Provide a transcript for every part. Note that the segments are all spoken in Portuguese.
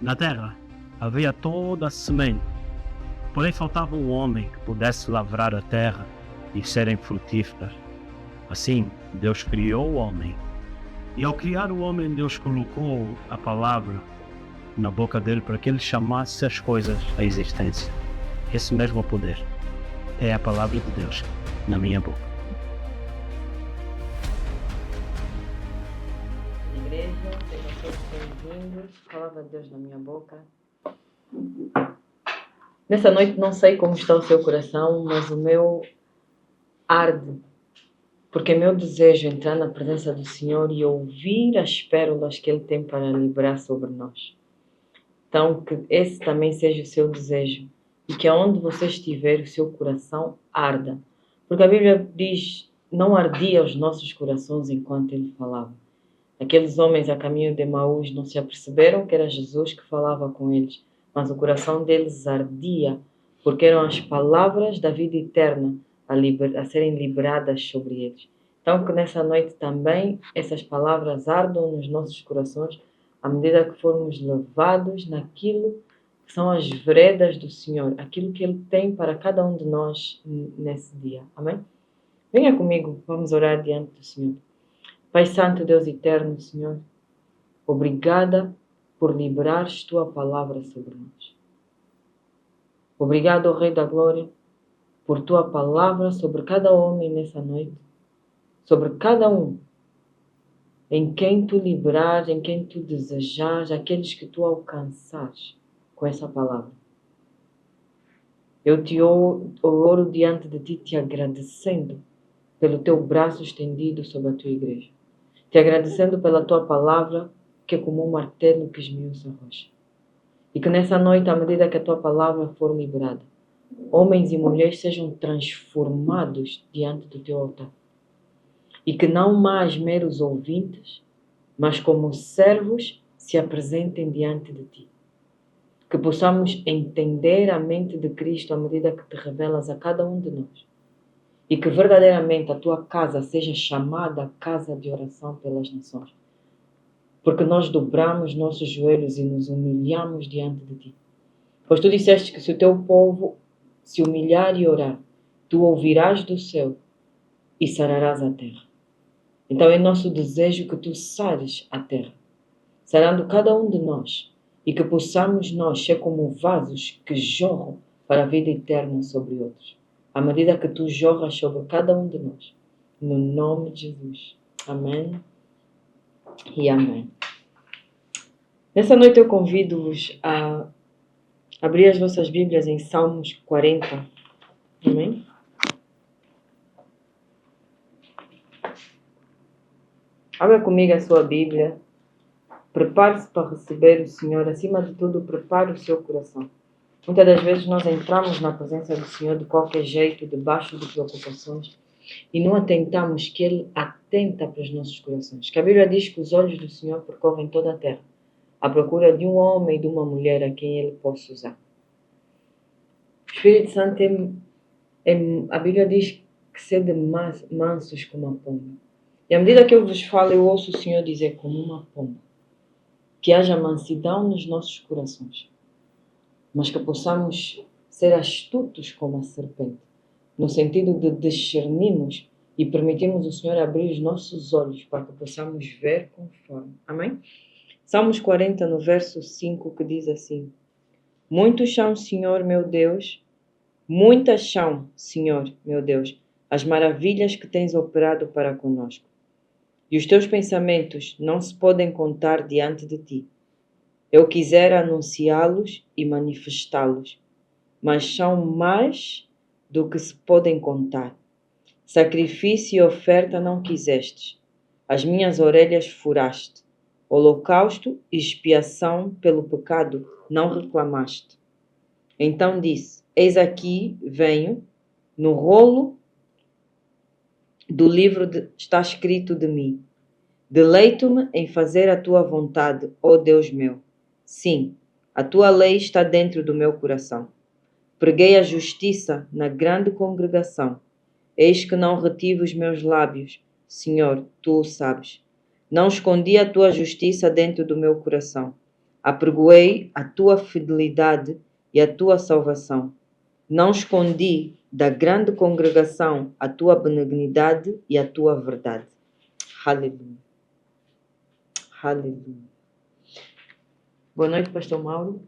Na terra havia toda a semente, porém faltava um homem que pudesse lavrar a terra e serem frutíferas. Assim, Deus criou o homem. E ao criar o homem, Deus colocou a palavra na boca dele para que ele chamasse as coisas à existência. Esse mesmo poder é a palavra de Deus na minha boca. Igreja, sejam todos bem-vindos. Palavra de Deus na minha boca. Nessa noite não sei como está o seu coração, mas o meu arde. Porque é meu desejo entrar na presença do Senhor e ouvir as pérolas que Ele tem para liberar sobre nós. Então, que esse também seja o seu desejo. E que aonde você estiver, o seu coração arda. Porque a Bíblia diz, não ardia os nossos corações enquanto Ele falava. Aqueles homens a caminho de Emaús não se aperceberam que era Jesus que falava com eles, mas o coração deles ardia, porque eram as palavras da vida eterna a serem liberadas sobre eles. Então que nessa noite também essas palavras ardam nos nossos corações, à medida que formos levados naquilo que são as veredas do Senhor, aquilo que Ele tem para cada um de nós nesse dia. Amém? Venha comigo, vamos orar diante do Senhor. Pai Santo, Deus Eterno, Senhor, obrigada por liberares Tua palavra sobre nós. Obrigado, Rei da Glória, por Tua palavra sobre cada homem nessa noite, sobre cada um, em quem Tu liberares, em quem Tu desejares, aqueles que Tu alcançares com essa palavra. Eu te oro diante de Ti, te agradecendo pelo Teu braço estendido sobre a Tua igreja. Te agradecendo pela Tua palavra, que é como um martelo que esmiuça a rocha. E que nessa noite, à medida que a Tua palavra for liberada, homens e mulheres sejam transformados diante do Teu altar. E que não mais meros ouvintes, mas como servos se apresentem diante de Ti. Que possamos entender a mente de Cristo à medida que Te revelas a cada um de nós. E que verdadeiramente a Tua casa seja chamada casa de oração pelas nações. Porque nós dobramos nossos joelhos e nos humilhamos diante de Ti. Pois Tu disseste que se o Teu povo se humilhar e orar, Tu ouvirás do céu e sararás a terra. Então é nosso desejo que Tu sares a terra, sarando cada um de nós, e que possamos nós ser como vasos que jorram para a vida eterna sobre outros, à medida que Tu jorras sobre cada um de nós. No nome de Jesus. Amém e amém. Nessa noite eu convido-vos a abrir as vossas Bíblias em Salmos 40. Amém? Abra comigo a sua Bíblia. Prepare-se para receber o Senhor. Acima de tudo, prepare o seu coração. Muitas das vezes nós entramos na presença do Senhor de qualquer jeito, debaixo de preocupações, e não atentamos que Ele atenta para os nossos corações. Que a Bíblia diz que os olhos do Senhor percorrem toda a terra, à procura de um homem e de uma mulher a quem Ele possa usar. O Espírito Santo a Bíblia diz que sede mansos como a pomba. E à medida que eu vos falo, eu ouço o Senhor dizer como uma pomba. Que haja mansidão nos nossos corações, mas que possamos ser astutos como a serpente, no sentido de discernirmos e permitirmos o Senhor abrir os nossos olhos para que possamos ver conforme. Amém? Salmos 40, no verso 5, que diz assim: Muitos são, Senhor meu Deus, muitas são, Senhor meu Deus, as maravilhas que tens operado para conosco. E os teus pensamentos não se podem contar diante de ti. Eu quisera anunciá-los e manifestá-los, mas são mais do que se podem contar. Sacrifício e oferta não quisestes, as minhas orelhas furaste. Holocausto e expiação pelo pecado não reclamaste. Então disse: Eis aqui, venho, no rolo do livro está escrito de mim. Deleito-me em fazer a tua vontade, ó Deus meu. Sim, a tua lei está dentro do meu coração. Preguei a justiça na grande congregação. Eis que não retive os meus lábios, Senhor, tu o sabes. Não escondi a tua justiça dentro do meu coração. Apregoei a tua fidelidade e a tua salvação. Não escondi da grande congregação a tua benignidade e a tua verdade. Aleluia. Aleluia. Boa noite, Pastor Mauro.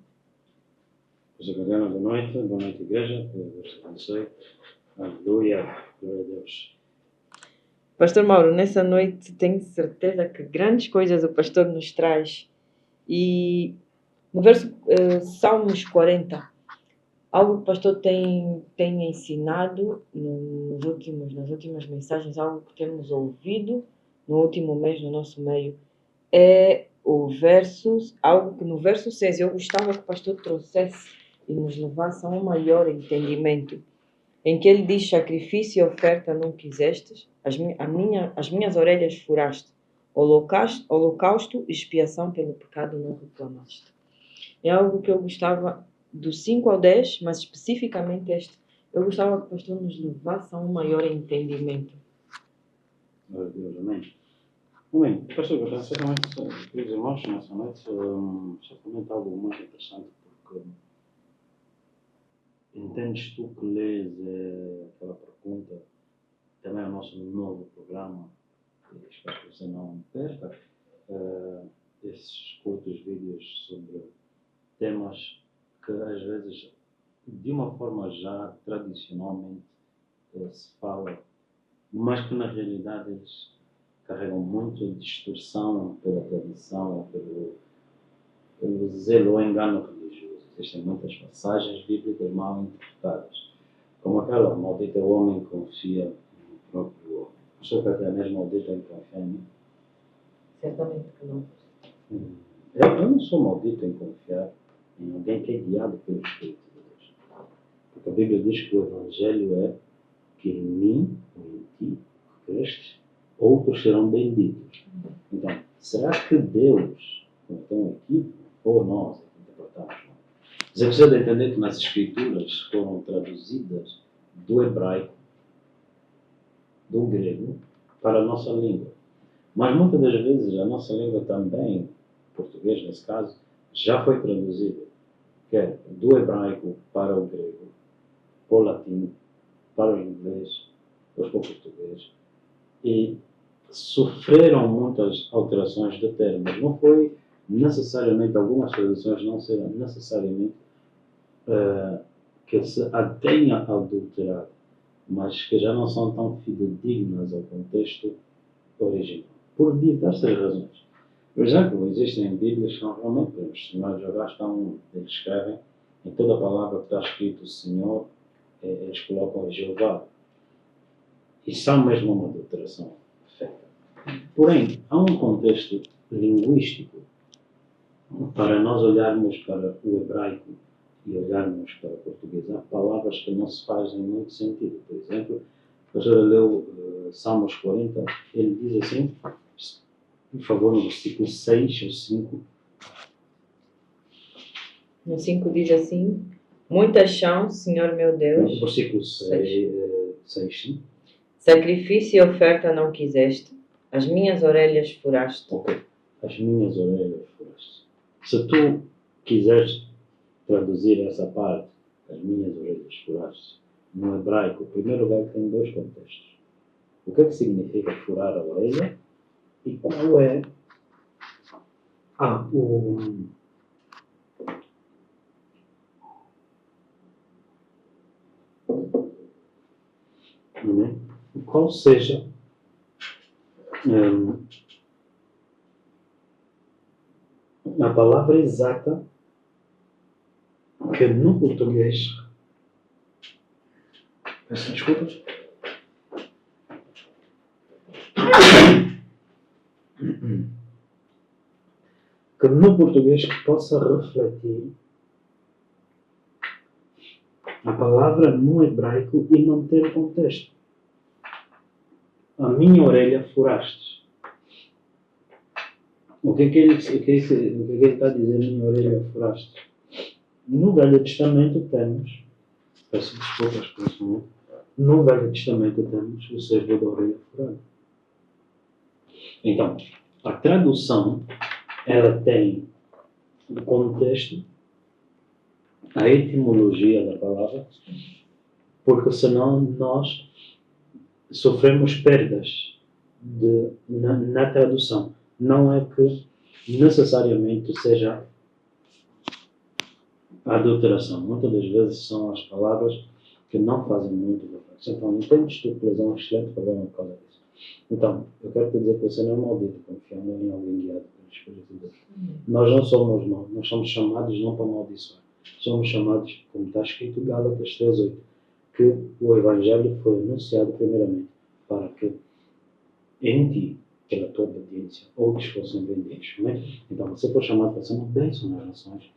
Pastor Mariana, boa noite, igreja, que Deus te abençoe. Aleluia, glória a Deus. Pastor Mauro, nessa noite tenho certeza que grandes coisas o pastor nos traz. E no verso Salmos 40, algo que o pastor tem ensinado nas últimas mensagens, algo que temos ouvido no último mês no nosso meio, é algo que no verso 6 eu gostava que o pastor trouxesse e nos levasse a um maior entendimento, em que ele diz: sacrifício e oferta não quisestes, as minhas orelhas furaste, holocausto e expiação pelo pecado não reclamaste. É algo que eu gostava, do 5 ao 10, mas especificamente este, eu gostava que o pastor nos levasse a um maior entendimento. Glória a Deus, amém. Amém. Pastor, eu certamente, queridos irmãos, nessa noite, certamente algo muito interessante, porque entendes tu que lês aquela pergunta, também é o nosso novo programa, espero que você não perca, esses curtos vídeos sobre temas que às vezes, de uma forma já tradicionalmente, se fala, mas que na realidade eles carregam muito distorção pela tradição, pelo zelo ou engano religioso. Existem muitas passagens bíblicas mal interpretadas, como aquela: maldito é o homem que confia no próprio homem. Achou que até mesmo maldito é em confiar em mim? Certamente que não. Eu não sou maldito em confiar em alguém que é guiado pelo Espírito de Deus. Porque a Bíblia diz que o Evangelho é que em mim, ou em ti, creste, outros serão benditos. Então, será que Deus cometeu um equívoco, ou nós é que interpretamos mal? Você precisa entender que nas Escrituras foram traduzidas do hebraico, do grego, para a nossa língua. Mas muitas das vezes a nossa língua também, português nesse caso, já foi traduzida, quer do hebraico para o grego, para o latino, para o inglês, depois para o português, e sofreram muitas alterações de termos. Não foi necessariamente, algumas traduções não serão necessariamente que se tenha adulterado, mas que já não são tão fidedignas ao contexto original, por diversas razões. Por exemplo, existem Bíblias que são realmente, os senhores já estão, eles escrevem, em toda a palavra que está escrito Senhor, eles colocam Jeová. Isso é mesmo uma adulteração feita. Porém, há um contexto linguístico para nós olharmos para o hebraico e olharmos para o português. Há palavras que não se fazem muito sentido. Por exemplo, o pastor leu Salmos 40, ele diz assim, por favor, no versículo 6 ou 5. No 5 diz assim: muitas são, Senhor meu Deus. No versículo 6, sim. Sacrifício e oferta não quiseste, as minhas orelhas furaste. Ok, as minhas orelhas furaste. Se tu quiseres traduzir essa parte, as minhas orelhas furaste, no hebraico, o primeiro lugar tem dois contextos. O que é que significa furar a orelha? E qual é qual seja a palavra exata que no português, peço desculpas, que no português possa refletir a palavra no hebraico e não ter contexto. A minha orelha furaste. O que é que ele está a dizer, minha orelha furaste? No Velho Testamento temos, peço desculpas por isso, não? No Velho Testamento temos o servo da orelha furada. Então, a tradução, ela tem o contexto, a etimologia da palavra, porque senão nós sofremos perdas na tradução. Não é que necessariamente seja a adulteração. Muitas das vezes são as palavras que não fazem muito reflexo. Então, entendes tu que é um excelente problema por causa disso. Então, eu quero te dizer que você não é maldito confiando em alguém guiado pelo Espírito de Deus. Nós não somos maus, nós somos chamados não para amaldiçoar. Somos chamados, como está escrito em Gálatas 3:8, que o Evangelho foi anunciado primeiramente para que em ti, pela tua obediência, outros fossem benditos. Não é? Então, você foi chamado para ser uma bênção nas nações.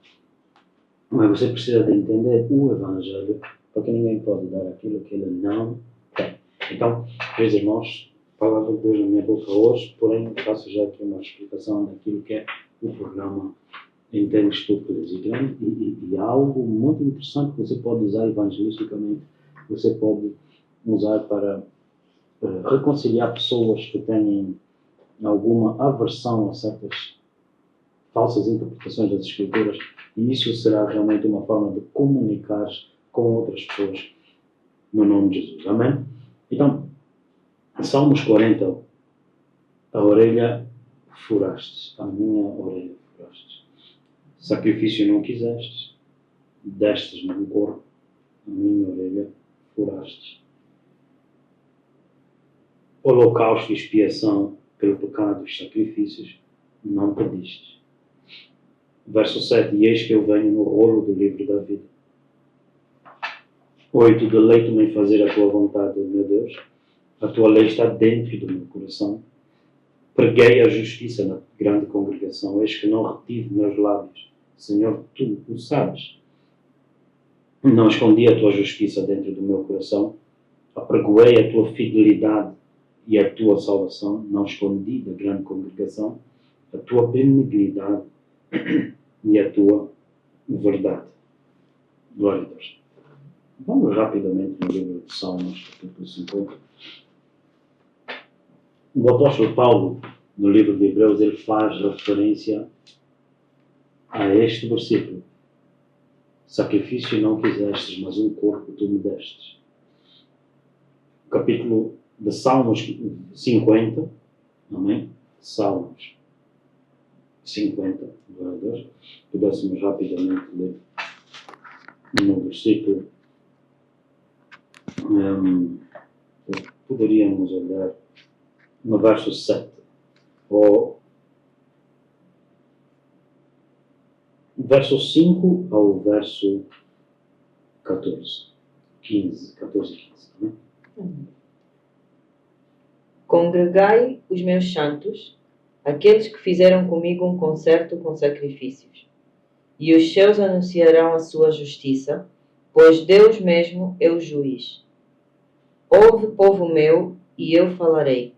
Mas você precisa de entender o Evangelho, porque ninguém pode dar aquilo que ele não tem. Então, meus irmãos, a palavra de Deus na minha boca hoje, porém, faço já aqui uma explicação daquilo que é o programa Entendes Tu, e algo muito interessante que você pode usar evangelisticamente, você pode usar para reconciliar pessoas que têm alguma aversão a certas falsas interpretações das Escrituras, e isso será realmente uma forma de comunicar com outras pessoas no nome de Jesus. Amém? Então, Salmos 40, a orelha furastes, a minha orelha furastes. Sacrifício não quisestes, destes num corpo, a minha orelha furastes. Holocausto e expiação pelo pecado, os sacrifícios, não pedistes. Verso 7, e eis que eu venho no rolo do livro da vida. 8, deleito-me em fazer a tua vontade, meu Deus. A tua lei está dentro do meu coração. Preguei a justiça na grande congregação. Eis que não retive meus lábios. Senhor, tu o sabes. Não escondi a tua justiça dentro do meu coração. Apregoei a tua fidelidade e a tua salvação. Não escondi da grande congregação a tua benignidade e a tua verdade. Glória a Deus. Vamos rapidamente no livro de Salmos, capítulo 50. O apóstolo Paulo, no livro de Hebreus, ele faz referência a este versículo. Sacrifício não quisestes, mas um corpo tu me destes. O capítulo de Salmos 50, amém? Salmos 50, glória a Deus. Pudéssemos rapidamente ler no versículo. Poderíamos olhar no verso 7, ou verso 5 ao verso 14 e 15. Né? Congregai os meus santos, aqueles que fizeram comigo um concerto com sacrifícios, e os seus anunciarão a sua justiça, pois Deus mesmo é o juiz. Ouve, povo meu, e eu falarei.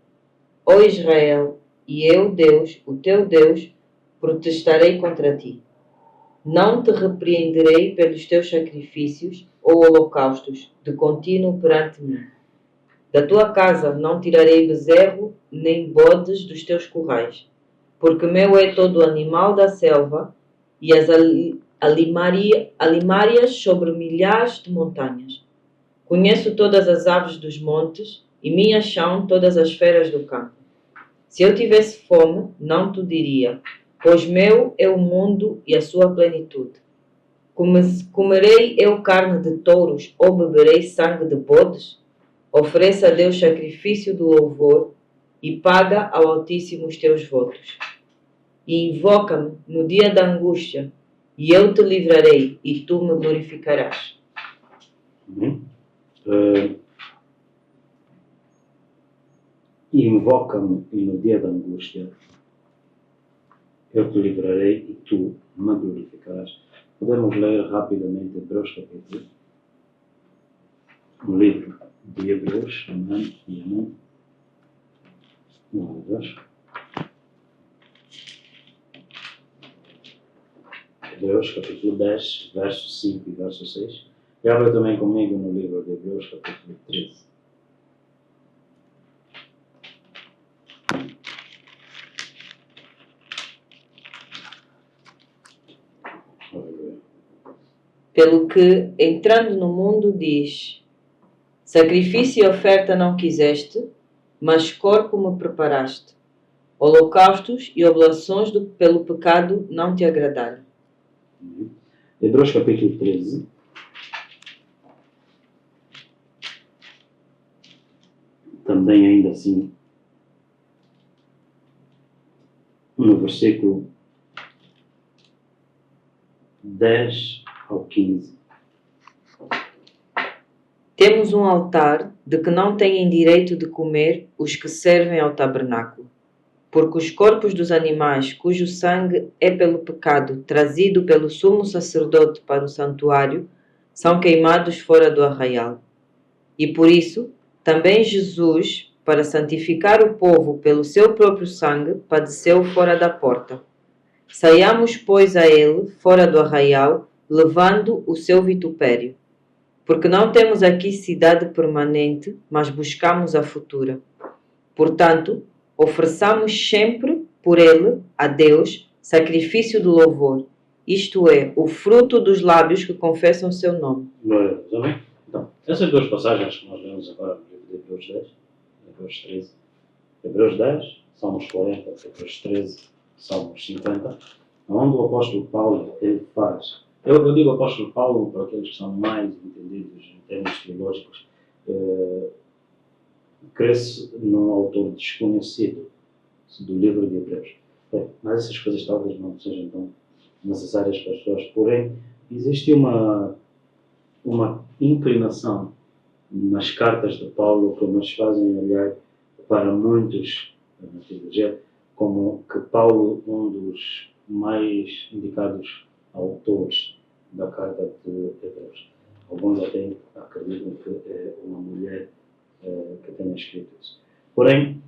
Ó Israel, e eu, Deus, o teu Deus, protestarei contra ti. Não te repreenderei pelos teus sacrifícios ou holocaustos, de contínuo perante mim. Da tua casa não tirarei bezerro, nem bodes dos teus currais, porque meu é todo o animal da selva, e as alimárias sobre milhares de montanhas. Conheço todas as aves dos montes, e minhas são todas as feras do campo. Se eu tivesse fome, não te diria, pois meu é o mundo e a sua plenitude. Comerei eu carne de touros ou beberei sangue de bodes? Ofereça a Deus sacrifício do louvor e paga ao Altíssimo os teus votos. E invoca-me no dia da angústia, e eu te livrarei, e tu me glorificarás. Invoca-me e no dia da angústia eu te livrarei e tu me glorificarás. Podemos ler rapidamente Hebreus capítulo, o livro de Hebreus, amém e amém. Glória a Deus. Hebreus capítulo 10, verso 5 e verso 6. E abre também comigo no livro de Hebreus capítulo 13. Pelo que, entrando no mundo, diz: sacrifício e oferta não quiseste, mas corpo me preparaste. Holocaustos e oblações pelo pecado não te agradaram. Hebreus capítulo 13. Também ainda assim, no versículo 10 ao 15. Temos um altar de que não têm direito de comer os que servem ao tabernáculo, porque os corpos dos animais cujo sangue é pelo pecado trazido pelo sumo sacerdote para o santuário são queimados fora do arraial. E por isso, também Jesus, para santificar o povo pelo seu próprio sangue, padeceu fora da porta. Saiamos, pois, a ele, fora do arraial, levando o seu vitupério. Porque não temos aqui cidade permanente, mas buscamos a futura. Portanto, ofereçamos sempre por ele, a Deus, sacrifício de louvor, isto é, o fruto dos lábios que confessam o seu nome. Glória a Deus, amém? Então, essas duas passagens que nós lemos agora no livro de Hebreus 10, Hebreus 13, Hebreus 10, Salmos 40, Hebreus 13, Salmos 50, onde o apóstolo Paulo ele faz. Eu digo apóstolo Paulo para aqueles que são mais entendidos em termos teológicos, cresce num autor desconhecido do livro de Hebreus. Mas essas coisas talvez não sejam tão necessárias para as pessoas. Porém, existe uma inclinação nas cartas de Paulo que nos fazem olhar para muitos na teologia como que Paulo, um dos mais indicados autores da carta de Hebreus. Alguns até acreditam que é uma mulher que tenha escrito isso. Porém,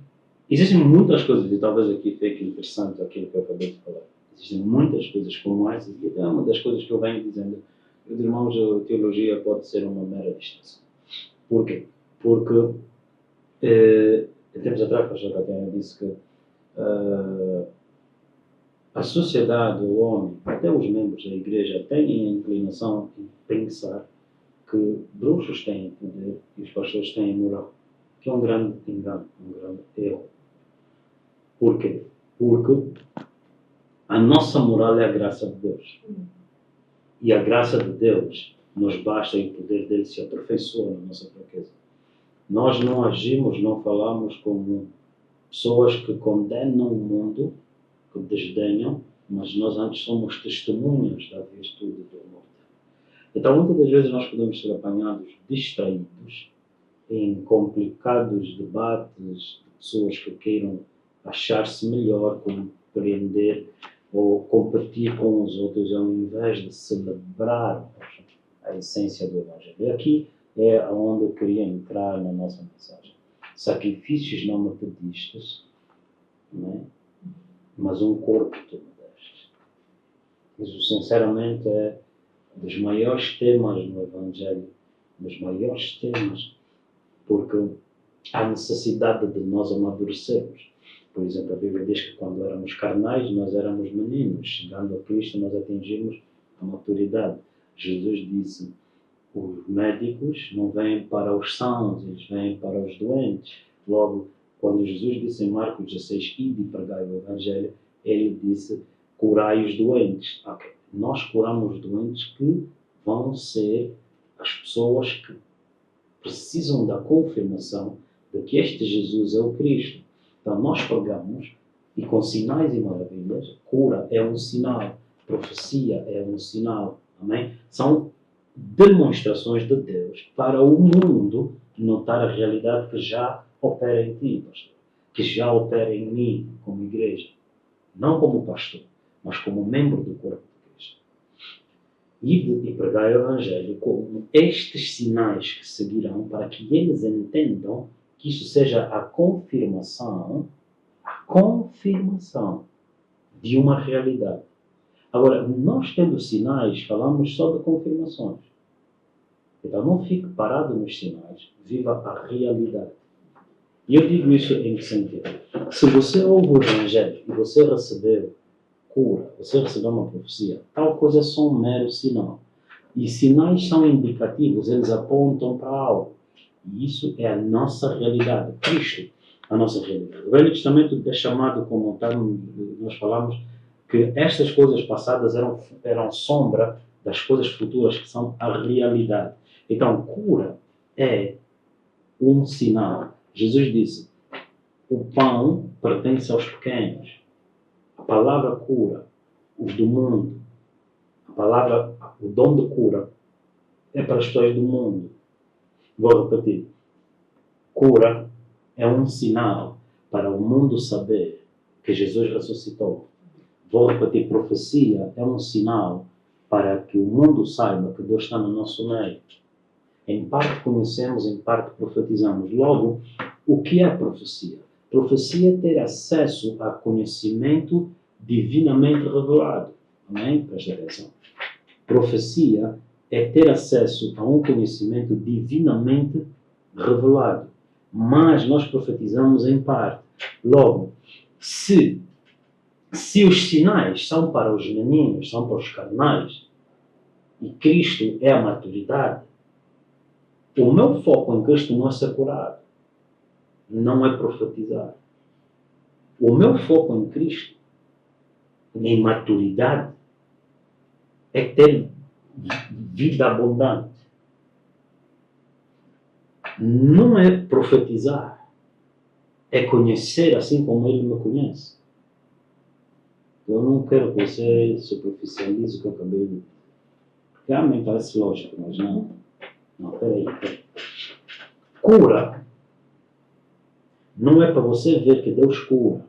existem muitas coisas, e talvez aqui fique interessante aquilo que eu acabei de falar. Existem muitas coisas como essa, e é uma das coisas que eu venho dizendo. Meus irmãos, a teologia pode ser uma mera distração. Por quê? Porque, tempos atrás, o pastor Catena disse que a sociedade, o homem, até os membros da igreja, têm a inclinação em pensar que bruxos têm poder e os pastores têm moral. Que é um grande engano, um grande erro. Por quê? Porque a nossa moral é a graça de Deus. E a graça de Deus nos basta e o poder dele se aperfeiçoa na nossa fraqueza. Nós não agimos, não falamos como pessoas que condenam o mundo, que desdenham, mas nós antes somos testemunhas da virtude do amor. Então, muitas das vezes nós podemos ser apanhados distraídos em complicados debates de pessoas que queiram achar-se melhor, compreender ou competir com os outros ao invés de celebrar a essência do Evangelho. E aqui é onde eu queria entrar na nossa mensagem. Sacrifícios não me pedistes, não é? Mas um corpo tu me deste. Isso, sinceramente, é dos maiores temas no Evangelho, dos maiores temas, porque há necessidade de nós amadurecermos. Por exemplo, a Bíblia diz que quando éramos carnais, nós éramos meninos. Chegando a Cristo, nós atingimos a maturidade. Jesus disse, os médicos não vêm para os sãos, eles vêm para os doentes. Logo, quando Jesus disse em Marcos 16, ide e pregai o Evangelho, ele disse, curai os doentes. Okay. Nós curamos os doentes que vão ser as pessoas que precisam da confirmação de que este Jesus é o Cristo. Então nós pregamos e com sinais e maravilhas, cura é um sinal, profecia é um sinal, amém? São demonstrações de Deus para o mundo notar a realidade que já opera em ti, pastor, que já opera em mim como igreja, não como pastor, mas como membro do corpo de Cristo. E pregar o Evangelho como estes sinais que seguirão para que eles entendam que isso seja a confirmação de uma realidade. Agora, nós tendo sinais, falamos só de confirmações. Então, não fique parado nos sinais, viva a realidade. E eu digo isso em que sentido? Se você ouve o Evangelho e você recebeu cura, você recebeu uma profecia, tal coisa é só um mero sinal. E sinais são indicativos, eles apontam para algo. E isso é a nossa realidade. Cristo, a nossa realidade. O Velho Testamento é chamado, como nós falamos, que estas coisas passadas eram sombra das coisas futuras, que são a realidade. Então, cura é um sinal. Jesus disse, o pão pertence aos pequenos. A palavra cura, os do mundo. O dom de cura é para as pessoas do mundo. Vou repetir. Cura é um sinal para o mundo saber que Jesus ressuscitou. Vou repetir, profecia é um sinal para que o mundo saiba que Deus está no nosso meio. Em parte conhecemos, em parte profetizamos. Logo, o que é profecia? Profecia é ter acesso a conhecimento divinamente revelado. Amém? Presta atenção. Profecia é ter acesso a um conhecimento divinamente revelado. Mas nós profetizamos em parte. Logo, se os sinais são para os meninos, são para os carnais, e Cristo é a maturidade, o meu foco em Cristo não é ser curado, não é profetizar. O meu foco em Cristo, em maturidade, é ter vida abundante. Não é profetizar, é conhecer assim como Ele me conhece. Eu não quero que você superficialize o que eu acabei de dizer. Realmente parece lógico, mas não. Não, peraí. Cura não é para você ver que Deus cura.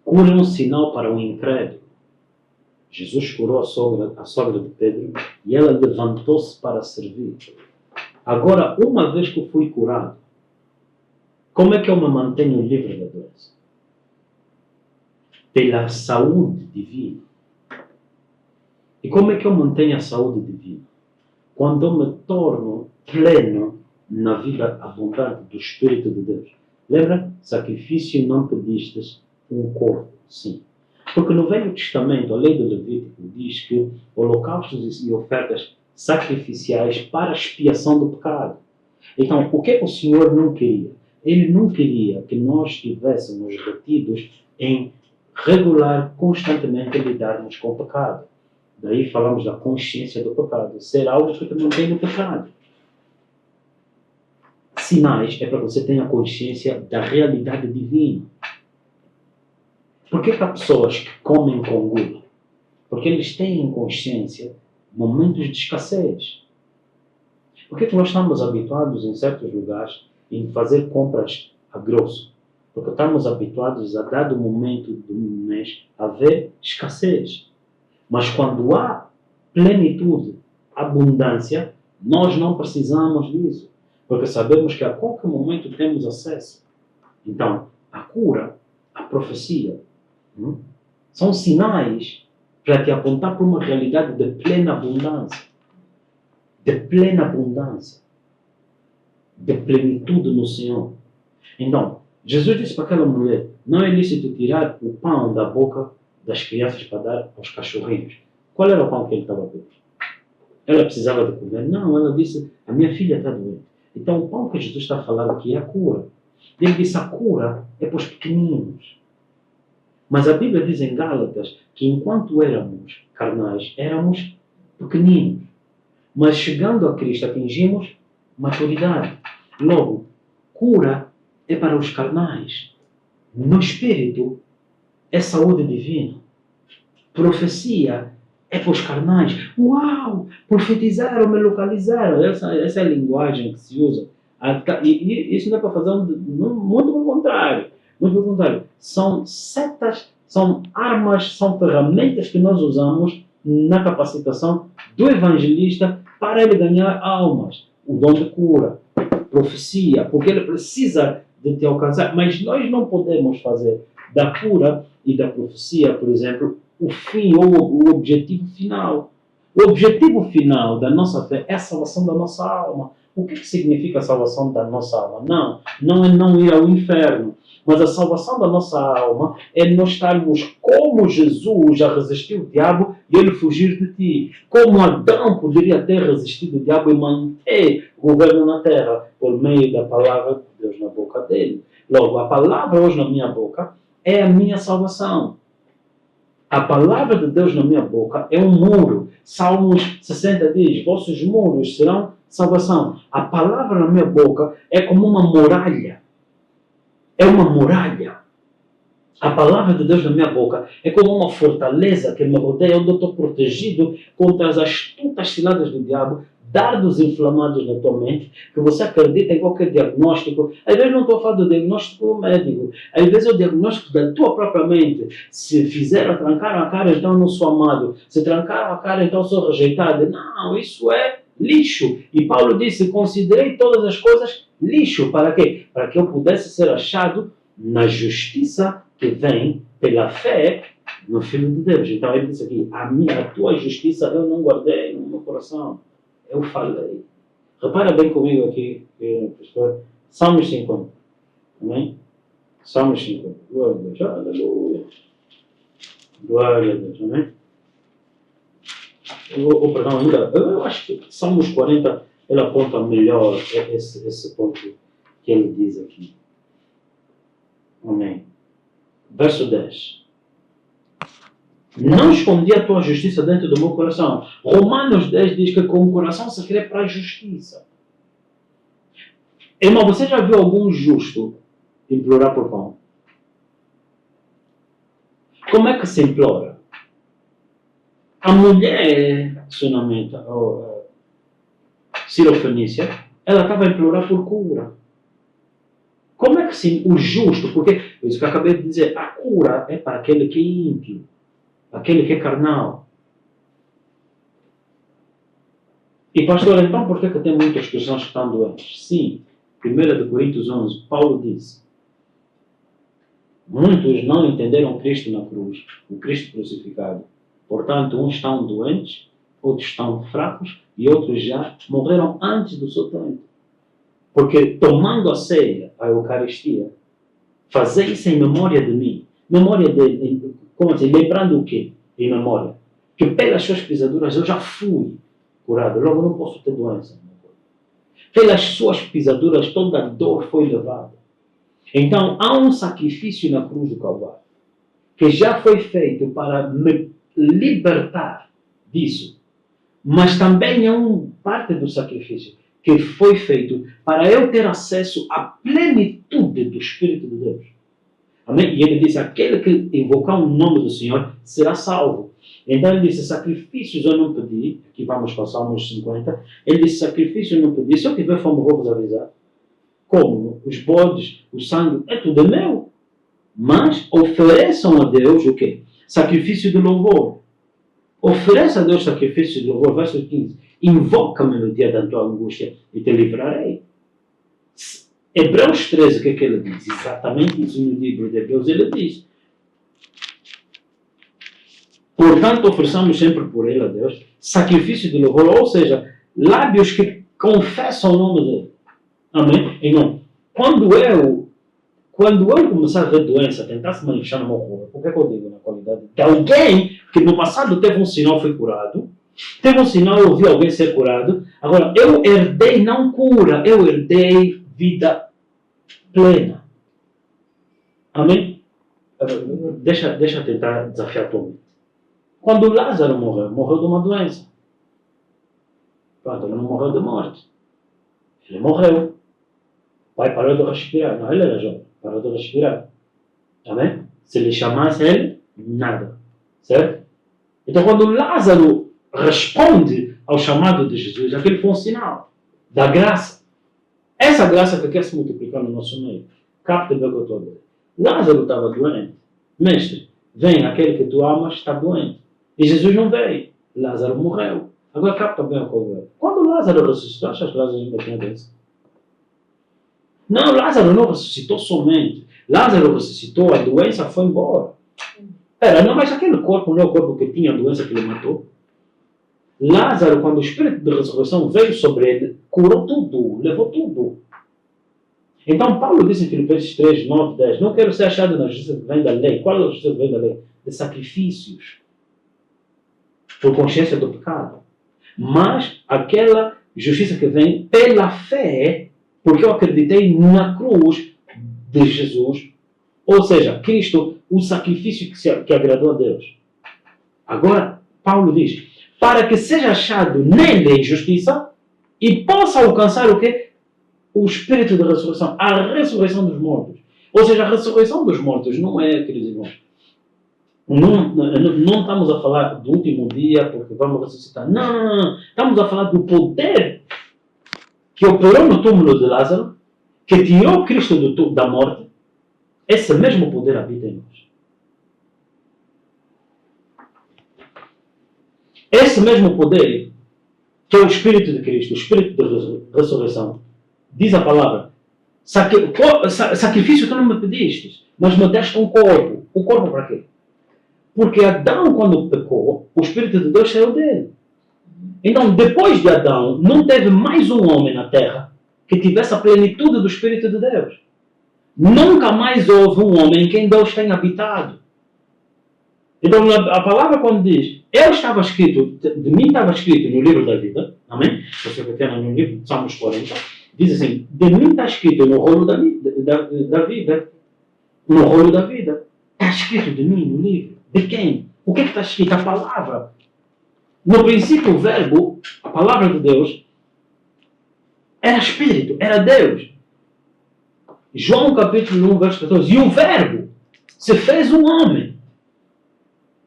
Cura é um sinal para o incrédulo. Jesus curou a sogra de Pedro e ela levantou-se para servir. Agora, uma vez que eu fui curado, como é que eu me mantenho livre da doença? Pela saúde divina. E como é que eu mantenho a saúde divina? Quando eu me torno pleno na vida abundante do Espírito de Deus. Lembra? Sacrifício não pedistes, um corpo, sim. Porque no Velho Testamento, a lei do Levítico diz que holocaustos e ofertas sacrificiais para expiação do pecado. Então, o que é que o Senhor não queria? Ele não queria que nós estivéssemos retidos em regular constantemente lidarmos com o pecado. Daí falamos da consciência do pecado. Ser algo que te mantém no pecado. Sinais é para que você tenha consciência da realidade divina. Por que há pessoas que comem com gula? Porque eles têm em consciência momentos de escassez. Por que nós estamos habituados em certos lugares em fazer compras a grosso? Porque estamos habituados a dado momento do mês a ver escassez. Mas quando há plenitude, abundância, nós não precisamos disso. Porque sabemos que a qualquer momento temos acesso. Então, a cura, a profecia, são sinais para te apontar para uma realidade de plena abundância. De plena abundância. De plenitude no Senhor. Então, Jesus disse para aquela mulher, não é lícito tirar o pão da boca das crianças para dar aos cachorrinhos. Qual era o pão que ele estava pedindo? Ela precisava de comer? Não, ela disse, a minha filha está doente. Então o pão que Jesus está falando aqui é a cura. Ele disse, a cura é para os pequeninos. Mas a Bíblia diz em Gálatas que enquanto éramos carnais, éramos pequeninos. Mas chegando a Cristo atingimos maturidade. Logo, cura é para os carnais. No Espírito é saúde divina. Profecia é para os carnais. Uau! Profetizaram, me localizaram. Essa é a linguagem que se usa. E isso não é para fazer muito pelo contrário. Muito pelo contrário. São setas, são armas, são ferramentas que nós usamos na capacitação do evangelista para ele ganhar almas. O dom de cura, profecia, porque ele precisa de te alcançar. Mas nós não podemos fazer da cura e da profecia, por exemplo, o fim ou o objetivo final. O objetivo final da nossa fé é a salvação da nossa alma. O que significa a salvação da nossa alma? Não é não ir ao inferno. Mas a salvação da nossa alma é nós estarmos como Jesus já resistiu o diabo e ele fugir de ti. Como Adão poderia ter resistido o diabo e manter o governo na terra por meio da palavra de Deus na boca dele. Logo, a palavra hoje na minha boca é a minha salvação. A palavra de Deus na minha boca é um muro. Salmos 60 diz, vossos muros serão salvação. A palavra na minha boca é como uma muralha. É uma muralha. A palavra de Deus na minha boca é como uma fortaleza que me rodeia, onde eu estou protegido contra as astutas ciladas do diabo, dardos inflamados na tua mente, que você acredita em qualquer diagnóstico. Às vezes não estou a falar do diagnóstico médico, às vezes é o diagnóstico da tua própria mente. Se fizeram, trancaram a cara, então eu não sou amado. Se trancaram a cara, então eu sou rejeitado. Não, isso é lixo. E Paulo disse, considerei todas as coisas lixo. Para quê? Para que eu pudesse ser achado na justiça que vem pela fé no Filho de Deus. Então ele disse aqui, a tua justiça eu não guardei no meu coração. Eu falei. Repara bem comigo aqui, pastor. Salmos 50. Amém? Salmos 50. Glória a Deus. Aleluia. Glória a Deus. Amém? Perdão, ainda. Eu acho que Salmos 40 ele aponta melhor esse ponto que ele diz aqui. Amém. Verso 10. Não escondi a tua justiça dentro do meu coração. Romanos 10 diz que com o coração se crê para a justiça. Irmão, você já viu algum justo implorar por pão? Como é que se implora? A mulher, sonamenta, Cirofenícia, ela estava a implorar por cura. Como é que sim, o justo, porque isso que eu acabei de dizer, a cura é para aquele que é ímpio, aquele que é carnal. E pastor, então por que tem muitas cristãos que estão doentes? Sim, 1 Coríntios 11, Paulo diz, muitos não entenderam Cristo na cruz, o Cristo crucificado. Portanto, uns estão doentes, outros estão fracos e outros já morreram antes do seu tempo. Porque tomando a ceia, a Eucaristia, fazer isso em memória de mim. Memória de, como assim? Lembrando o quê? Em memória. Que pelas suas pisaduras eu já fui curado. Logo não posso ter doença. Pelas suas pisaduras toda a dor foi levada. Então há um sacrifício na cruz do Calvário que já foi feito para me libertar disso. Mas também é parte do sacrifício que foi feito para eu ter acesso à plenitude do Espírito de Deus. Amém? E ele disse, aquele que invocar o nome do Senhor será salvo. Então ele disse, sacrifícios eu não pedi, aqui vamos para o Salmos 50, ele disse, sacrifício eu não pedi, se eu tiver fome vou vos avisar. Como? Os bodes, o sangue, é tudo meu. Mas ofereçam a Deus o quê? Sacrifício de louvor. Ofereça a Deus sacrifício de louvor, verso 15. Invoca-me no dia da tua angústia e te livrarei. Hebreus 13, o que é que ele diz? Exatamente isso no livro de Hebreus, ele diz. Portanto, ofereçamos sempre por ele a Deus sacrifício de louvor, ou seja, lábios que confessam o nome dele. Amém? Então, quando eu começar a ver doença, tentar se manifestar no meu corpo, o que é que eu digo na qualidade de alguém que no passado teve um sinal foi curado, teve um sinal, eu vi alguém ser curado, agora eu herdei não cura, eu herdei vida plena. Amém? Deixa eu tentar desafiar a tua mente. Quando Lázaro morreu de uma doença. Pronto, ele não morreu de morte. Ele morreu. O pai parou de respirar. Não, ele era jovem. Parou de respirar. Amém? Se ele chamasse ele, nada. Certo? Então quando Lázaro responde ao chamado de Jesus, aquele foi um sinal da graça. Essa graça que quer se multiplicar no nosso meio. Capta bem o que eu estou a dizer. Lázaro estava doente. Mestre, vem, aquele que tu amas está doente. E Jesus não veio. Lázaro morreu. Agora capta bem o que eu estou a dizer. Quando Lázaro ressuscitou, achas que Lázaro ainda tinha doença? Não, Lázaro não ressuscitou somente. Lázaro ressuscitou, a doença foi embora. Espera, não, mas aquele corpo não é o corpo que tinha a doença que ele matou? Lázaro, quando o Espírito de ressurreição veio sobre ele, curou tudo, levou tudo. Então, Paulo disse em Filipenses 3, 9, 10, não quero ser achado na justiça que vem da lei. Qual é a justiça que vem da lei? De sacrifícios, por consciência do pecado. Mas aquela justiça que vem pela fé, porque eu acreditei na cruz de Jesus, ou seja, Cristo, o sacrifício que agradou a Deus. Agora, Paulo diz, para que seja achado nele justiça e possa alcançar o quê? O espírito da ressurreição, a ressurreição dos mortos. Ou seja, a ressurreição dos mortos não é, queridos irmãos, não estamos a falar do último dia porque vamos ressuscitar. Não. Estamos a falar do poder que operou no túmulo de Lázaro, que tirou Cristo da morte. Esse mesmo poder habita em nós. Esse mesmo poder, que é o Espírito de Cristo, o Espírito de ressurreição, diz a palavra, sacrifício que não me pediste, mas me deste um corpo. O corpo para quê? Porque Adão, quando pecou, o Espírito de Deus saiu dele. Então, depois de Adão, não teve mais um homem na terra que tivesse a plenitude do Espírito de Deus. Nunca mais houve um homem em quem Deus tenha habitado. Então, a palavra quando diz, de mim estava escrito no livro da vida, amém? Você vai ter no livro de Salmos 40, diz assim, de mim está escrito no rolo da vida, no rolo da vida. Está escrito de mim no livro. De quem? O que está escrito? A palavra. No princípio, o verbo, a palavra de Deus, era Espírito, era Deus. João capítulo 1, verso 14. E o verbo se fez um homem.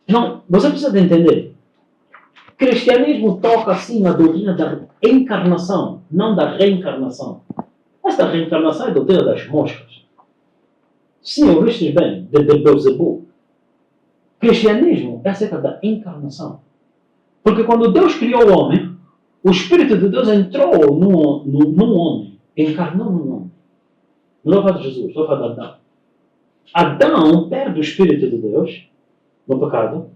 Não, você precisa de entender. O cristianismo toca assim na doutrina da encarnação, não da reencarnação. Esta reencarnação é a doutrina das moscas. Sim, ouvistes bem, de Beelzebub. O cristianismo é acerca da encarnação. Porque quando Deus criou o homem, o Espírito de Deus entrou num homem, encarnou num homem. Não estou a falar de Jesus, estou a falar de Adão. Adão perde o Espírito de Deus no pecado,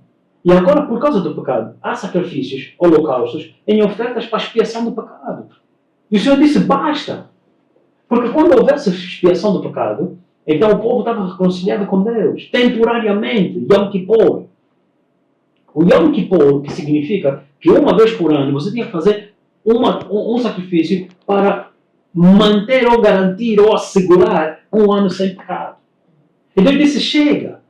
e agora, por causa do pecado, há sacrifícios, holocaustos, em ofertas para a expiação do pecado. E o Senhor disse, basta. Porque quando houvesse expiação do pecado, então o povo estava reconciliado com Deus, temporariamente, Yom Kippur. O Yom Kippur, que significa que uma vez por ano você tinha que fazer um sacrifício para manter ou garantir ou assegurar um ano sem pecado. Então ele disse, chega.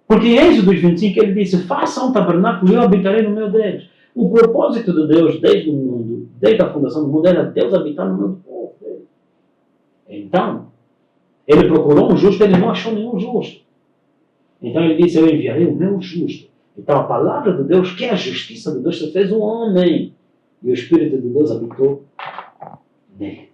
Porque em Êxodo 25 ele disse, faça um tabernáculo e eu habitarei no meio deles. O propósito de Deus desde o mundo, desde a fundação do mundo, era Deus habitar no meio do povo dele. Então, ele procurou um justo, ele não achou nenhum justo. Então ele disse, eu enviarei o meu justo. Então a palavra de Deus, que é a justiça de Deus, se fez um homem. E o Espírito de Deus habitou nele.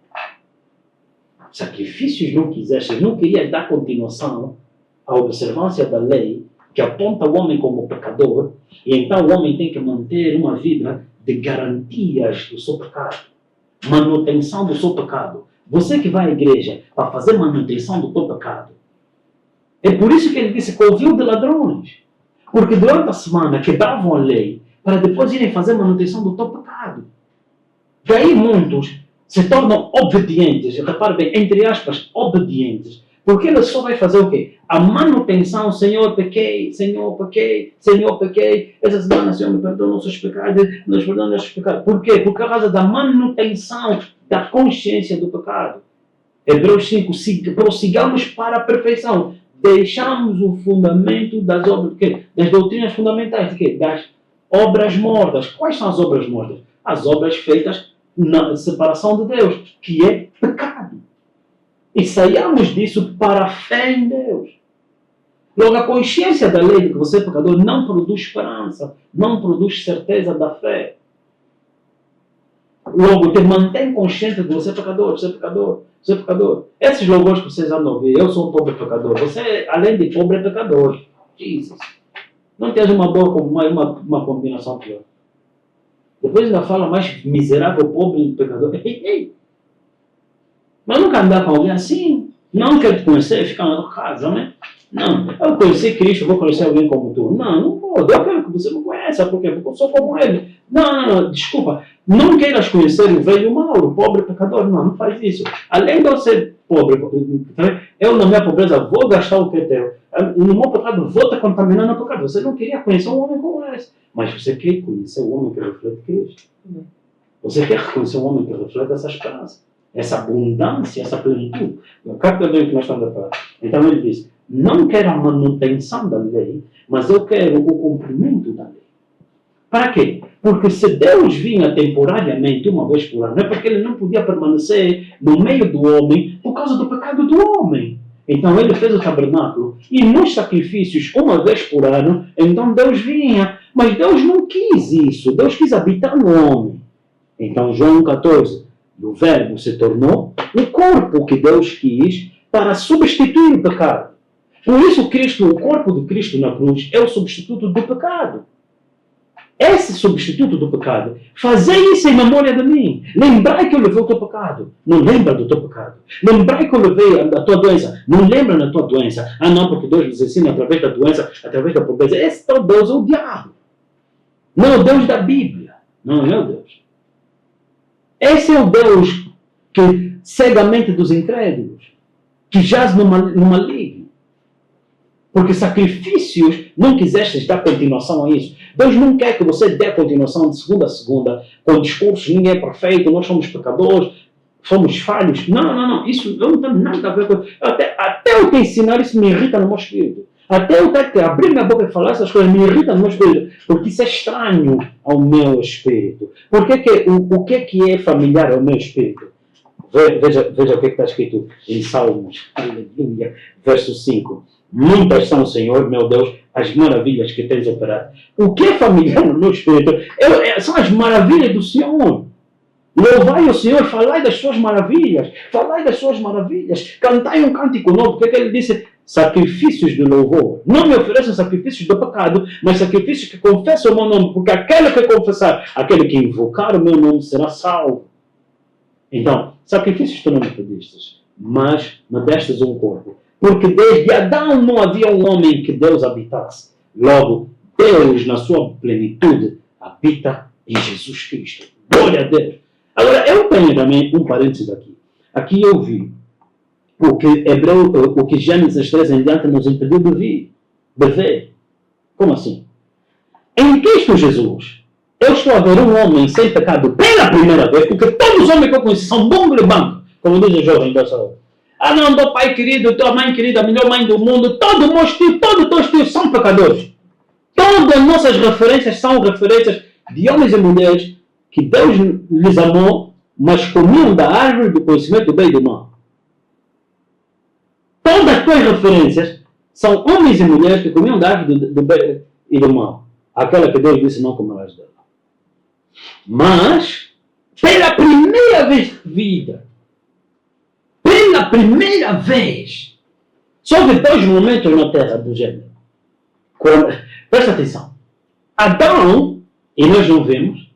Sacrifícios não quiseste, não queria dar continuação à observância da lei, que aponta o homem como pecador, e então o homem tem que manter uma vida de garantias do seu pecado, manutenção do seu pecado. Você que vai à igreja para fazer manutenção do teu pecado, é por isso que ele disse que ouviu de ladrões, porque durante a semana quebravam a lei para depois irem fazer manutenção do teu pecado. Daí muitos se tornam obedientes, repare bem, entre aspas, obedientes, porque ele só vai fazer o quê? A manutenção, Senhor, pequei, Senhor, pequei, Senhor, pequei, essa semana, Senhor, me perdoa nossos pecados, nos perdoa nossos pecados. Por quê? Por causa da manutenção da consciência do pecado. Hebreus 5, prossigamos para a perfeição. Deixamos o fundamento das obras, das doutrinas fundamentais, das obras mortas. Quais são as obras mortas? As obras feitas na separação de Deus, que é pecado. E saiamos disso para a fé em Deus. Logo, a consciência da lei de que você é pecador não produz esperança, não produz certeza da fé. Logo, te mantém consciente de que você é pecador, você é pecador, você é pecador. Esses louvores que vocês andam a ouvir, eu sou um pobre pecador. Você, além de pobre, é pecador. Jesus. Não tens uma combinação pior. Depois ainda fala mais miserável, pobre e pecador. Mas nunca andar com alguém assim. Não quer te conhecer, fica na tua casa, né? Não, eu conheci Cristo, vou conhecer alguém como tu. Não, não pode. Eu quero que você me conheça. Por quê? Porque eu sou como ele. Não, desculpa. Não queiras conhecer o velho Mauro, o pobre pecador. Não, não faz isso. Além de eu ser pobre, eu na minha pobreza vou gastar o que é teu. No meu pecado vou te contaminar no pecado. Você não queria conhecer um homem como esse. Mas você quer conhecer o homem que reflete Cristo. Você quer conhecer um homem que reflete essa esperança, essa abundância, essa plenitude. Capta bem o que nós estamos a falar. Então ele diz, não quero a manutenção da lei, mas eu quero o cumprimento da lei. Para quê? Porque se Deus vinha temporariamente, uma vez por ano, é porque ele não podia permanecer no meio do homem por causa do pecado do homem. Então ele fez o tabernáculo e nos sacrifícios, uma vez por ano, então Deus vinha. Mas Deus não quis isso. Deus quis habitar no homem. Então João 14, o verbo se tornou o corpo que Deus quis para substituir o pecado. Por isso Cristo, o corpo de Cristo na cruz é o substituto do pecado. Esse substituto do pecado, fazei isso em memória de mim. Lembrai que eu levei o teu pecado. Não lembra do teu pecado. Lembrai que eu levei a tua doença. Não lembra da tua doença. Ah não, porque Deus nos ensina através da doença, através da pobreza. Esse tal Deus é o diabo. Não é o Deus da Bíblia. Não é o Deus. Esse é o Deus que cega a mente dos incrédulos, que jaz no maligno. Porque sacrifícios não quisestes dar continuação a isso. Deus não quer que você dê continuação de segunda a segunda, com discursos, ninguém é perfeito, nós somos pecadores, somos falhos. Não. Isso não tem nada a ver com... Até eu te ensinar isso me irrita no meu espírito. Até eu ter que abrir minha boca e falar essas coisas me irrita no meu espírito. Porque isso é estranho ao meu espírito. O que é familiar ao meu espírito? Veja o que está escrito em Salmos. Aleluia. Verso 5. Muitas são, Senhor, meu Deus, as maravilhas que tens operado. O que é familiar no meu espírito? São as maravilhas do Senhor. Louvai o Senhor, falai das suas maravilhas. Falai das suas maravilhas. Cantai um cântico novo. Porque ele disse, sacrifícios de louvor. Não me ofereçam sacrifícios do pecado, mas sacrifícios que confessam o meu nome. Porque aquele que confessar, aquele que invocar o meu nome será salvo. Então, sacrifícios tu não me pedistes, mas me destes um corpo. Porque desde Adão não havia um homem que Deus habitasse. Logo, Deus, na sua plenitude, habita em Jesus Cristo. Glória a Deus. Agora, eu tenho também um parênteses aqui. Aqui eu vi o que Gênesis 3 em diante nos impediu de ver. Como assim? Em Cristo Jesus, eu estou a ver um homem sem pecado pela primeira vez, porque todos os homens que eu conheci são bons de banco, como diz o jovem da saúde. Ah não, teu pai querido, tua mãe querida, a melhor mãe do mundo, todos os teus tios são pecadores. Todas as nossas referências são referências de homens e mulheres que Deus lhes amou, mas comiam da árvore do conhecimento do bem e do mal. Todas as tuas referências são homens e mulheres que comiam da árvore do bem e do mal. Aquela que Deus disse não comerás dela. Mas, pela primeira vez na vida, pela primeira vez, só houve dois momentos na terra do gênero. Presta atenção. Adão, e nós não vemos,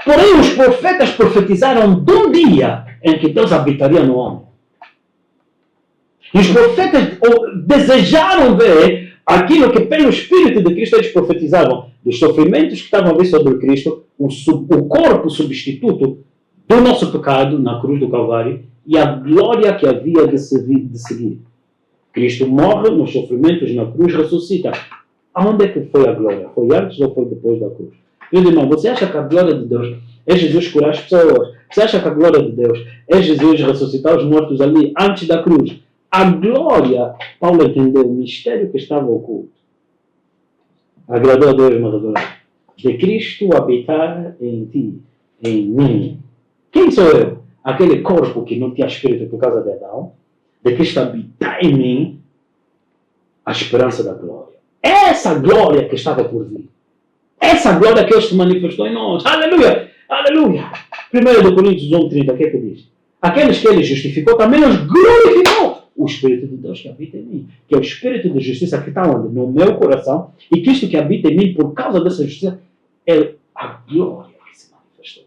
porém os profetas profetizaram de um dia em que Deus habitaria no homem. E os profetas desejaram ver aquilo que pelo Espírito de Cristo eles profetizavam, dos sofrimentos que estavam a vir sobre Cristo, o corpo substituto do nosso pecado na cruz do Calvário e a glória que havia de seguir. Cristo morre nos sofrimentos na cruz, ressuscita. Aonde é que foi a glória? Foi antes ou foi depois da cruz? Meu irmão, você acha que a glória de Deus é Jesus curar as pessoas? Você acha que a glória de Deus é Jesus ressuscitar os mortos ali antes da cruz? A glória, Paulo entendeu, o mistério que estava oculto. Agradou a Deus, mas agora, de Cristo habitar em ti, em mim. Quem sou eu? Aquele corpo que não tinha espírito por causa de Adão, de Cristo habitar em mim, a esperança da glória. Essa glória que estava por vir. Essa glória que hoje se manifestou em nós. Aleluia! Aleluia! 1 Coríntios 1:30, o que é que diz? Aqueles que ele justificou também os glorificou. O Espírito de Deus que habita em mim. Que é o Espírito de justiça que está onde? No meu coração. E Cristo que habita em mim por causa dessa justiça é a glória que se manifestou.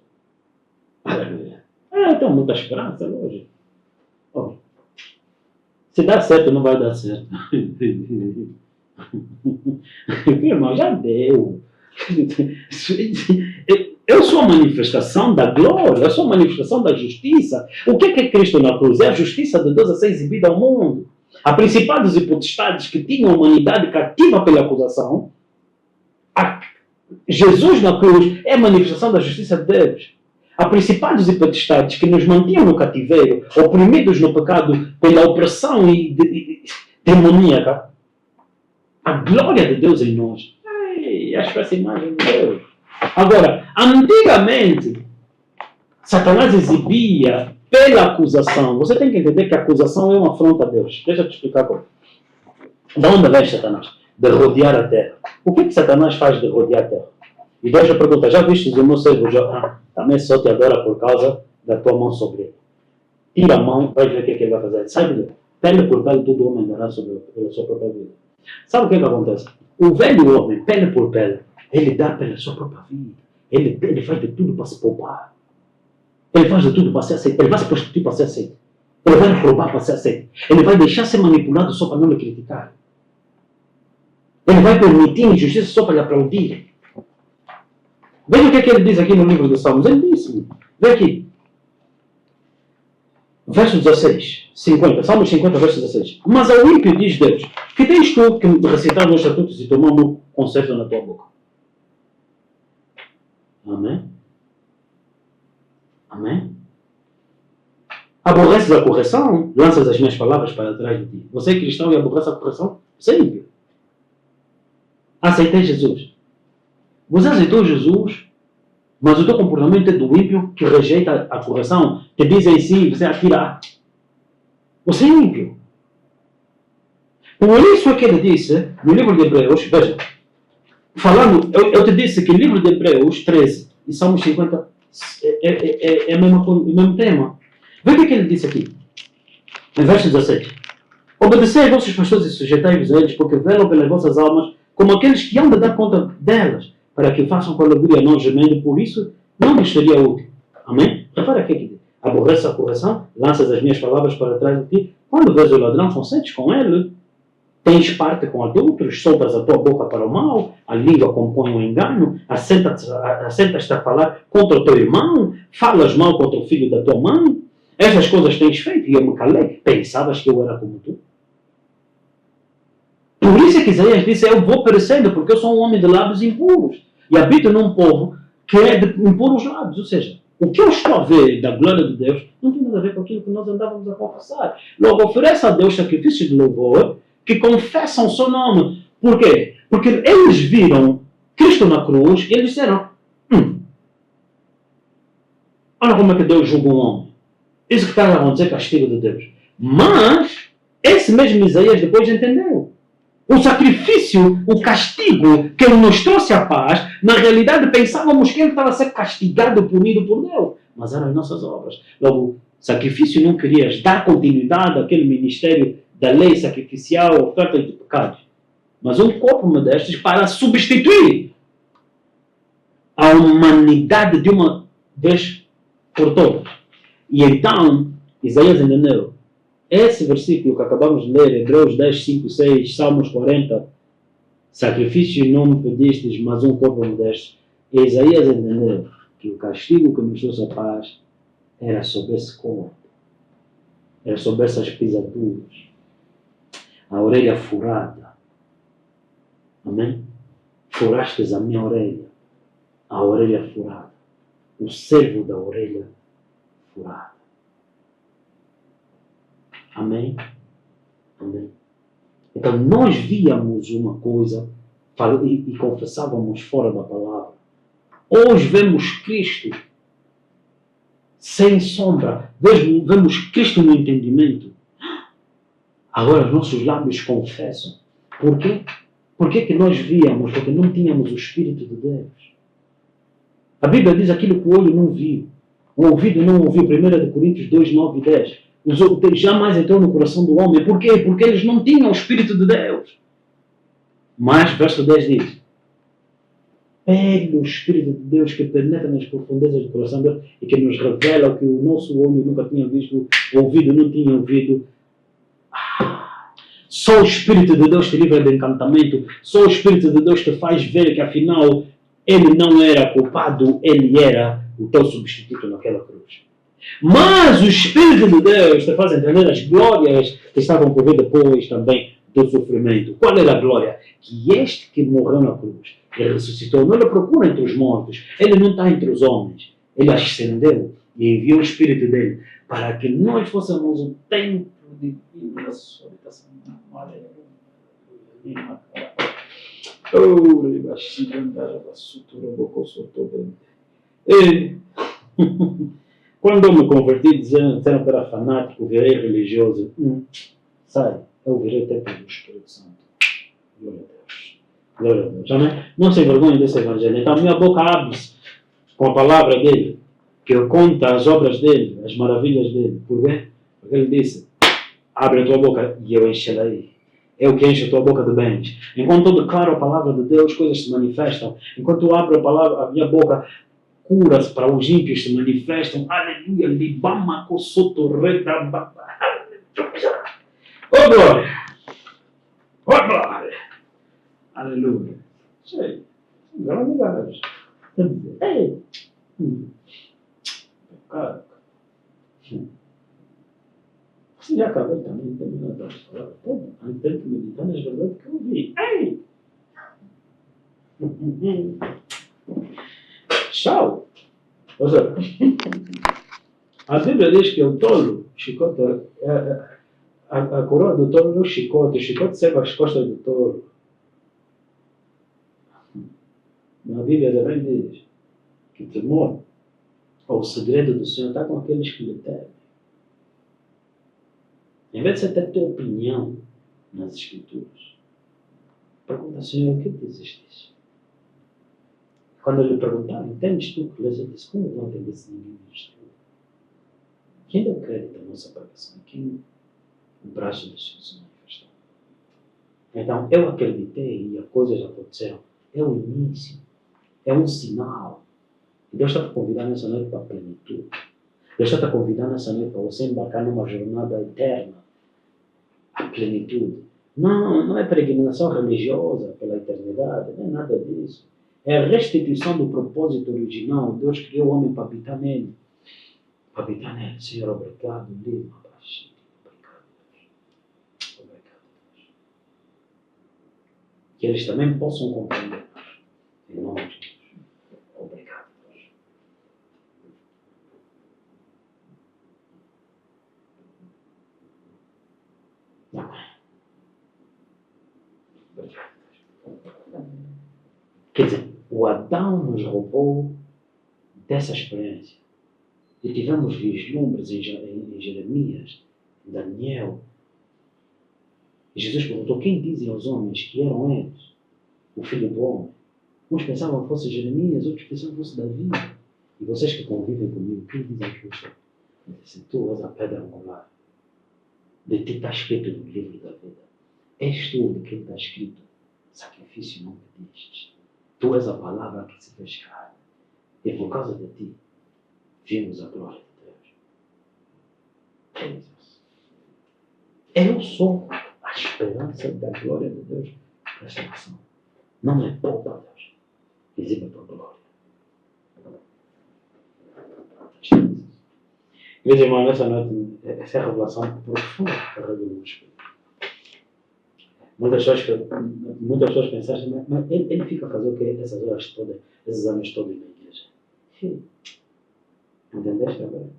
Aleluia! Eu tenho muita esperança hoje. Se dá certo, não vai dar certo. Irmão, já deu. Eu sou a manifestação da glória, eu sou a manifestação da justiça. O que é Cristo na cruz? É a justiça de Deus a ser exibida ao mundo. Há principados e potestades que tinham a humanidade cativa pela acusação. Jesus na cruz é a manifestação da justiça de Deus. Há principados e potestades que nos mantinham no cativeiro, oprimidos no pecado pela opressão demoníaca. A glória de Deus em nós. Acho que essa imagem de Deus. Agora, antigamente, Satanás exibia pela acusação. Você tem que entender que a acusação é uma afronta a Deus. Deixa eu te explicar como. Da onde vem Satanás? De rodear a terra. O que Satanás faz de rodear a terra? E Deus já pergunta, já viste o meu servo? Também só te adora por causa da tua mão sobre ele. Tira a mão, vai ver o que ele vai fazer. Sabe, pele por pele, todo homem dará pela sua própria vida. Sabe o que acontece? O velho homem, pele por pele, ele dá pela sua própria vida. Ele faz de tudo para se poupar. Ele faz de tudo para ser aceito. Ele vai se prostituir para ser aceito. Ele vai roubar para ser aceito. Ele vai deixar ser manipulado só para não lhe criticar. Ele vai permitir injustiça só para lhe aplaudir. Veja o que ele diz aqui no livro dos Salmos. Ele diz, vê aqui. Verso 16, 50. Salmos 50, verso 16. Mas ao ímpio diz Deus, que tens tu que recitar meus estatutos e tomar meu conserto na tua boca. Amém? Amém? Aborreces a correção, lanças as minhas palavras para trás de ti. Você é cristão e aborrece a correção? Você é ímpio. Aceitei Jesus. Você aceitou Jesus, mas o teu comportamento é do ímpio que rejeita a correção, que diz em si, você atira. Você é ímpio. Por isso é que ele disse, no livro de Hebreus, veja, falando, eu te disse que o livro de Hebreus 13 e Salmos 50 é o mesmo tema. Veja o que ele disse aqui, em verso 17. Obedecei aos vossos pastores e sujeitai-vos a eles, porque velam pelas vossas almas, como aqueles que hão de dar conta delas, para que façam com alegria não gemendo, por isso não lhes seria útil. Amém? Repara aqui que diz, aborrece a correção, lanças as minhas palavras para trás de ti. Quando vês o ladrão, consentes com ele. Tens parte com adultos, soltas a tua boca para o mal, a língua compõe o engano, assentas-te a falar contra o teu irmão, falas mal contra o filho da tua mãe. Estas coisas tens feito e eu me calei. Pensavas que eu era como tu? Por isso é que Isaías disse, eu vou perecendo, porque eu sou um homem de lábios impuros. E habito num povo que é de impuros lábios. Ou seja, o que eu estou a ver da glória de Deus não tem nada a ver com aquilo que nós andávamos a confessar. Logo, oferece a Deus sacrifícios de louvor que confessam o seu nome. Por quê? Porque eles viram Cristo na cruz e eles disseram, olha como é que Deus julga um homem. Isso que está a acontecer, castigo de Deus. Mas, esse mesmo Isaías depois entendeu. O sacrifício, o castigo que ele nos trouxe a paz, na realidade pensávamos que ele estava a ser castigado, punido por Deus. Mas eram as nossas obras. Logo, sacrifício não querias dar continuidade àquele ministério da lei sacrificial, oferta de pecados. Mas um corpo me destes para substituir a humanidade de uma vez por todas. E então, Isaías entendeu. Esse versículo que acabamos de ler, Hebreus 10, 5, 6, Salmos 40, sacrifício não me pedistes, mas um corpo me deste. E Isaías entendeu que o castigo que nos trouxe a paz era sobre esse corpo, era sobre essas pisaduras, a orelha furada. Amém? Furastes a minha orelha, a orelha furada, o servo da orelha furada. Amém? Amém? Então nós víamos uma coisa e confessávamos fora da palavra. Hoje vemos Cristo sem sombra. Vemos Cristo no entendimento. Agora os nossos lábios confessam. Por quê? Por que nós víamos? Porque não tínhamos o Espírito de Deus. A Bíblia diz aquilo que o olho não viu, o ouvido não ouviu. 1 Coríntios 2, 9 e 10. Jamais entrou no coração do homem. Por quê? Porque eles não tinham o Espírito de Deus. Mas, verso 10 diz, pelo Espírito de Deus que penetra nas profundezas do coração de Deus e que nos revela o que o nosso olho nunca tinha visto, o ouvido não tinha ouvido. Só o Espírito de Deus te livra do encantamento. Só o Espírito de Deus te faz ver que afinal ele não era culpado, ele era o teu substituto naquela cruz. Mas o Espírito de Deus te faz entender as glórias que estavam por vir depois também do sofrimento. Qual era a glória? Que este que morreu na cruz, ele ressuscitou. Não ele procura entre os mortos. Ele não está entre os homens. Ele ascendeu e enviou o Espírito dele para que nós fôssemos o templo divino da sua habitação. Quando eu me converti, disseram que era fanático, virei religioso. Sai, eu virei templo do Espírito Santo. Glória a Deus. Glória a Deus. Amém? Não se envergonhe desse evangelho. Então, minha boca abre-se com a palavra dele, que eu conto as obras dele, as maravilhas dele. Por quê? Porque ele disse: abre a tua boca e eu encherei. É o que enche a tua boca de bens. Enquanto eu declaro a palavra de Deus, coisas se manifestam. Enquanto eu abro a minha boca, curas para os ímpios se manifestam. Aleluia. Libama kosoto reda. Oh glória! Oh glória! Aleluia! Sei. Gravidade. Ei! Cara. Se já acabei também, terminou de falar. Tenho que meditar nas verdades que eu ouvi. Ei! Tchau! Ou seja, a Bíblia diz que o tolo, chicote, a coroa do tolo é o chicote serve as costas do tolo. Na Bíblia também diz que o temor, ou o segredo do Senhor, está com aqueles que lhe temem. Em vez de você ter a tua opinião nas Escrituras, pergunta, Senhor, o que dizes disso? Quando ele perguntar, entendes tu que lês? Ele disse, como não entender se ninguém me instrui? Quem deu crédito à nossa pregação? Quem o braço do Senhor se manifestou? Então, eu acreditei e as coisas aconteceram. É o início. É um sinal. E Deus está te convidando nessa noite para a plenitude. Deus está te convidando nessa noite para você embarcar numa jornada eterna. A plenitude. Não é peregrinação religiosa pela eternidade. Não é nada disso. É a restituição do propósito original. Deus criou o homem para habitar nele. Para habitar nele. Senhor, obrigado. Obrigado, Deus. Obrigado, Deus. Que eles também possam compreender. Em nome de Deus. Obrigado, Deus. Amém. Obrigado, Deus. Quer dizer, o Adão nos roubou dessa experiência. E tivemos vislumbres em Jeremias, em Daniel. E Jesus perguntou, quem dizem aos homens que eram eles? O Filho do Homem. Uns pensavam que fosse Jeremias, outros pensavam que fosse Davi. E vocês que convivem comigo, quem dizem que eu sou? Ele disse, tu és a pedra angular. De ti está escrito no livro da vida. És tu de quem está escrito. Sacrifício não pedistes. Tu és a palavra que se fez carne. E por causa de ti, vimos a glória de Deus. Eu sou a esperança da glória de Deus. Presta atenção. Não é poupa, Deus. Exiba a tua glória. Meus irmãos, nessa noite, essa é a revelação profunda que revelou no Espírito. Muitas pessoas pensaram, mas ele fica a fazer o quê? Essas horas todas, esses anos todos na igreja. Sim. Entendeste agora?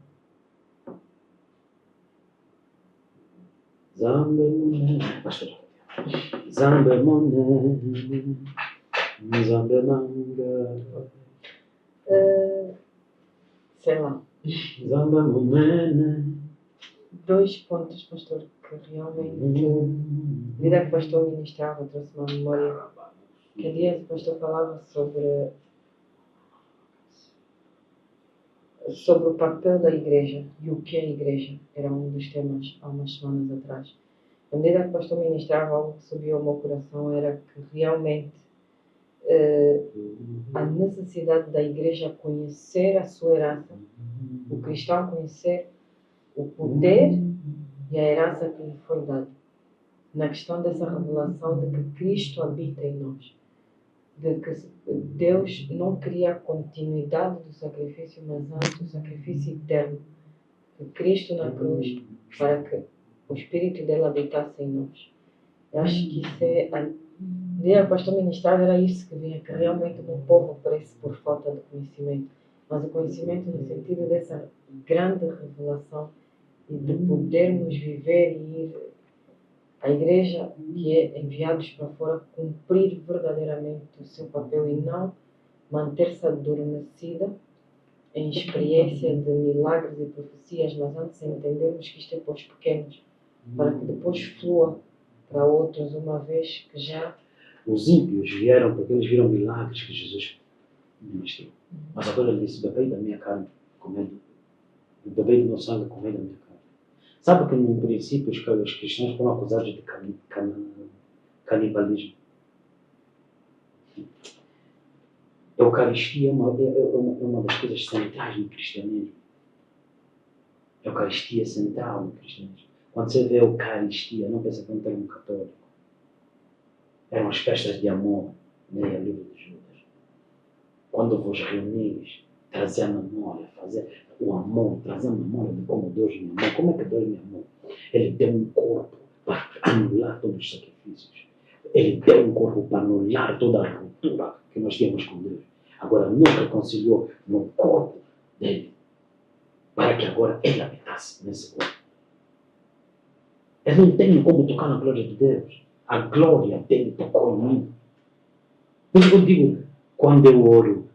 Zambe moné. Pastor. Zambe moné. Zambe manga. Sei lá. Zambe moné. 2 pontos, pastor, que realmente, a vida que o pastor ministrava, trouxe uma memória. Que dia o pastor falava sobre o papel da igreja e o que é a igreja. Era um dos temas há umas semanas atrás. A medida que o pastor ministrava, algo que subiu ao meu coração era que realmente a necessidade da igreja conhecer a sua herança, o cristão conhecer o poder e a herança que lhe foi dada. na questão dessa revelação de que Cristo habita em nós, de que Deus não queria a continuidade do sacrifício, mas antes o sacrifício eterno de Cristo na cruz, para que o Espírito dele habitasse em nós. Eu acho que isso é... O pastor ministrava era isso que vinha, que realmente o meu povo parece por falta de conhecimento, mas o conhecimento no sentido dessa grande revelação e de podermos viver e ir à igreja que é enviados para fora cumprir verdadeiramente o seu papel e não manter-se adormecida em experiência de milagres e profecias, mas antes entendermos que isto é para os pequenos, para que depois flua para outros, uma vez que já... Os ímpios vieram porque eles viram milagres que Jesus ministrou. Mas agora ele disse, bebei da minha carne, comendo. Bebei do meu sangue, comendo da minha carne. Sabe que no princípio os cristãos foram acusados de canibalismo. A Eucaristia é uma das coisas centrais no cristianismo. A Eucaristia é central no cristianismo. Quando você vê a Eucaristia, não pensa que é um termo católico. Eram as festas de amor, leia o livro de Judas. Quando vos reunis, trazer a memória, fazer o amor, trazer a memória de como Deus me amou. Como é que Deus me amou? Ele deu um corpo para anular todos os sacrifícios. Ele deu um corpo para anular toda a ruptura que nós tínhamos com Deus. Agora nos reconciliou no corpo dele, para que agora ele habitasse nesse corpo. Eu não tenho como tocar na glória de Deus. A glória dele tocou em mim. Por isso eu digo, quando eu oro,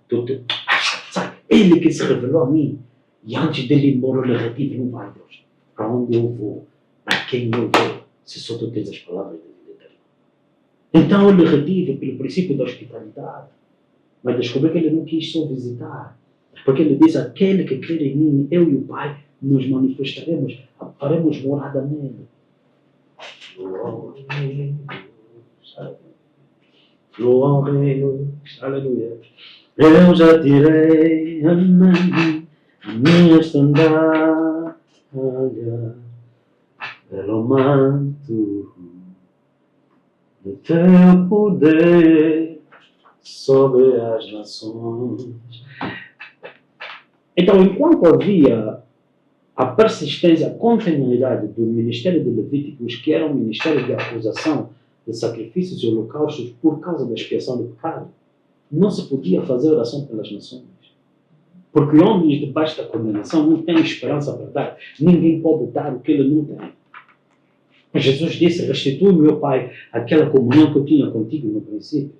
sabe, ele que se revelou a mim. E antes dele ir embora, ele retive, não vai, Deus. Para onde eu vou? Para quem eu vou? Se só tu tens as palavras da vida eterna. Então ele retive pelo princípio da hospitalidade. Mas descobriu que ele não quis só visitar. Porque ele disse, aquele que crer em mim, eu e o Pai, nos manifestaremos, faremos morada nele. Glórias, aleluia. Eu já tirei a minha sandália pelo manto do teu poder sobre as nações. Então, enquanto havia a persistência, a continuidade do ministério de Levíticos, que era um ministério de acusação de sacrifícios e holocaustos por causa da expiação do pecado, não se podia fazer oração pelas nações. Porque homens debaixo da condenação não têm esperança para dar. Ninguém pode dar o que ele não tem. Jesus disse, restitui-me, meu Pai, aquela comunhão que eu tinha contigo no princípio.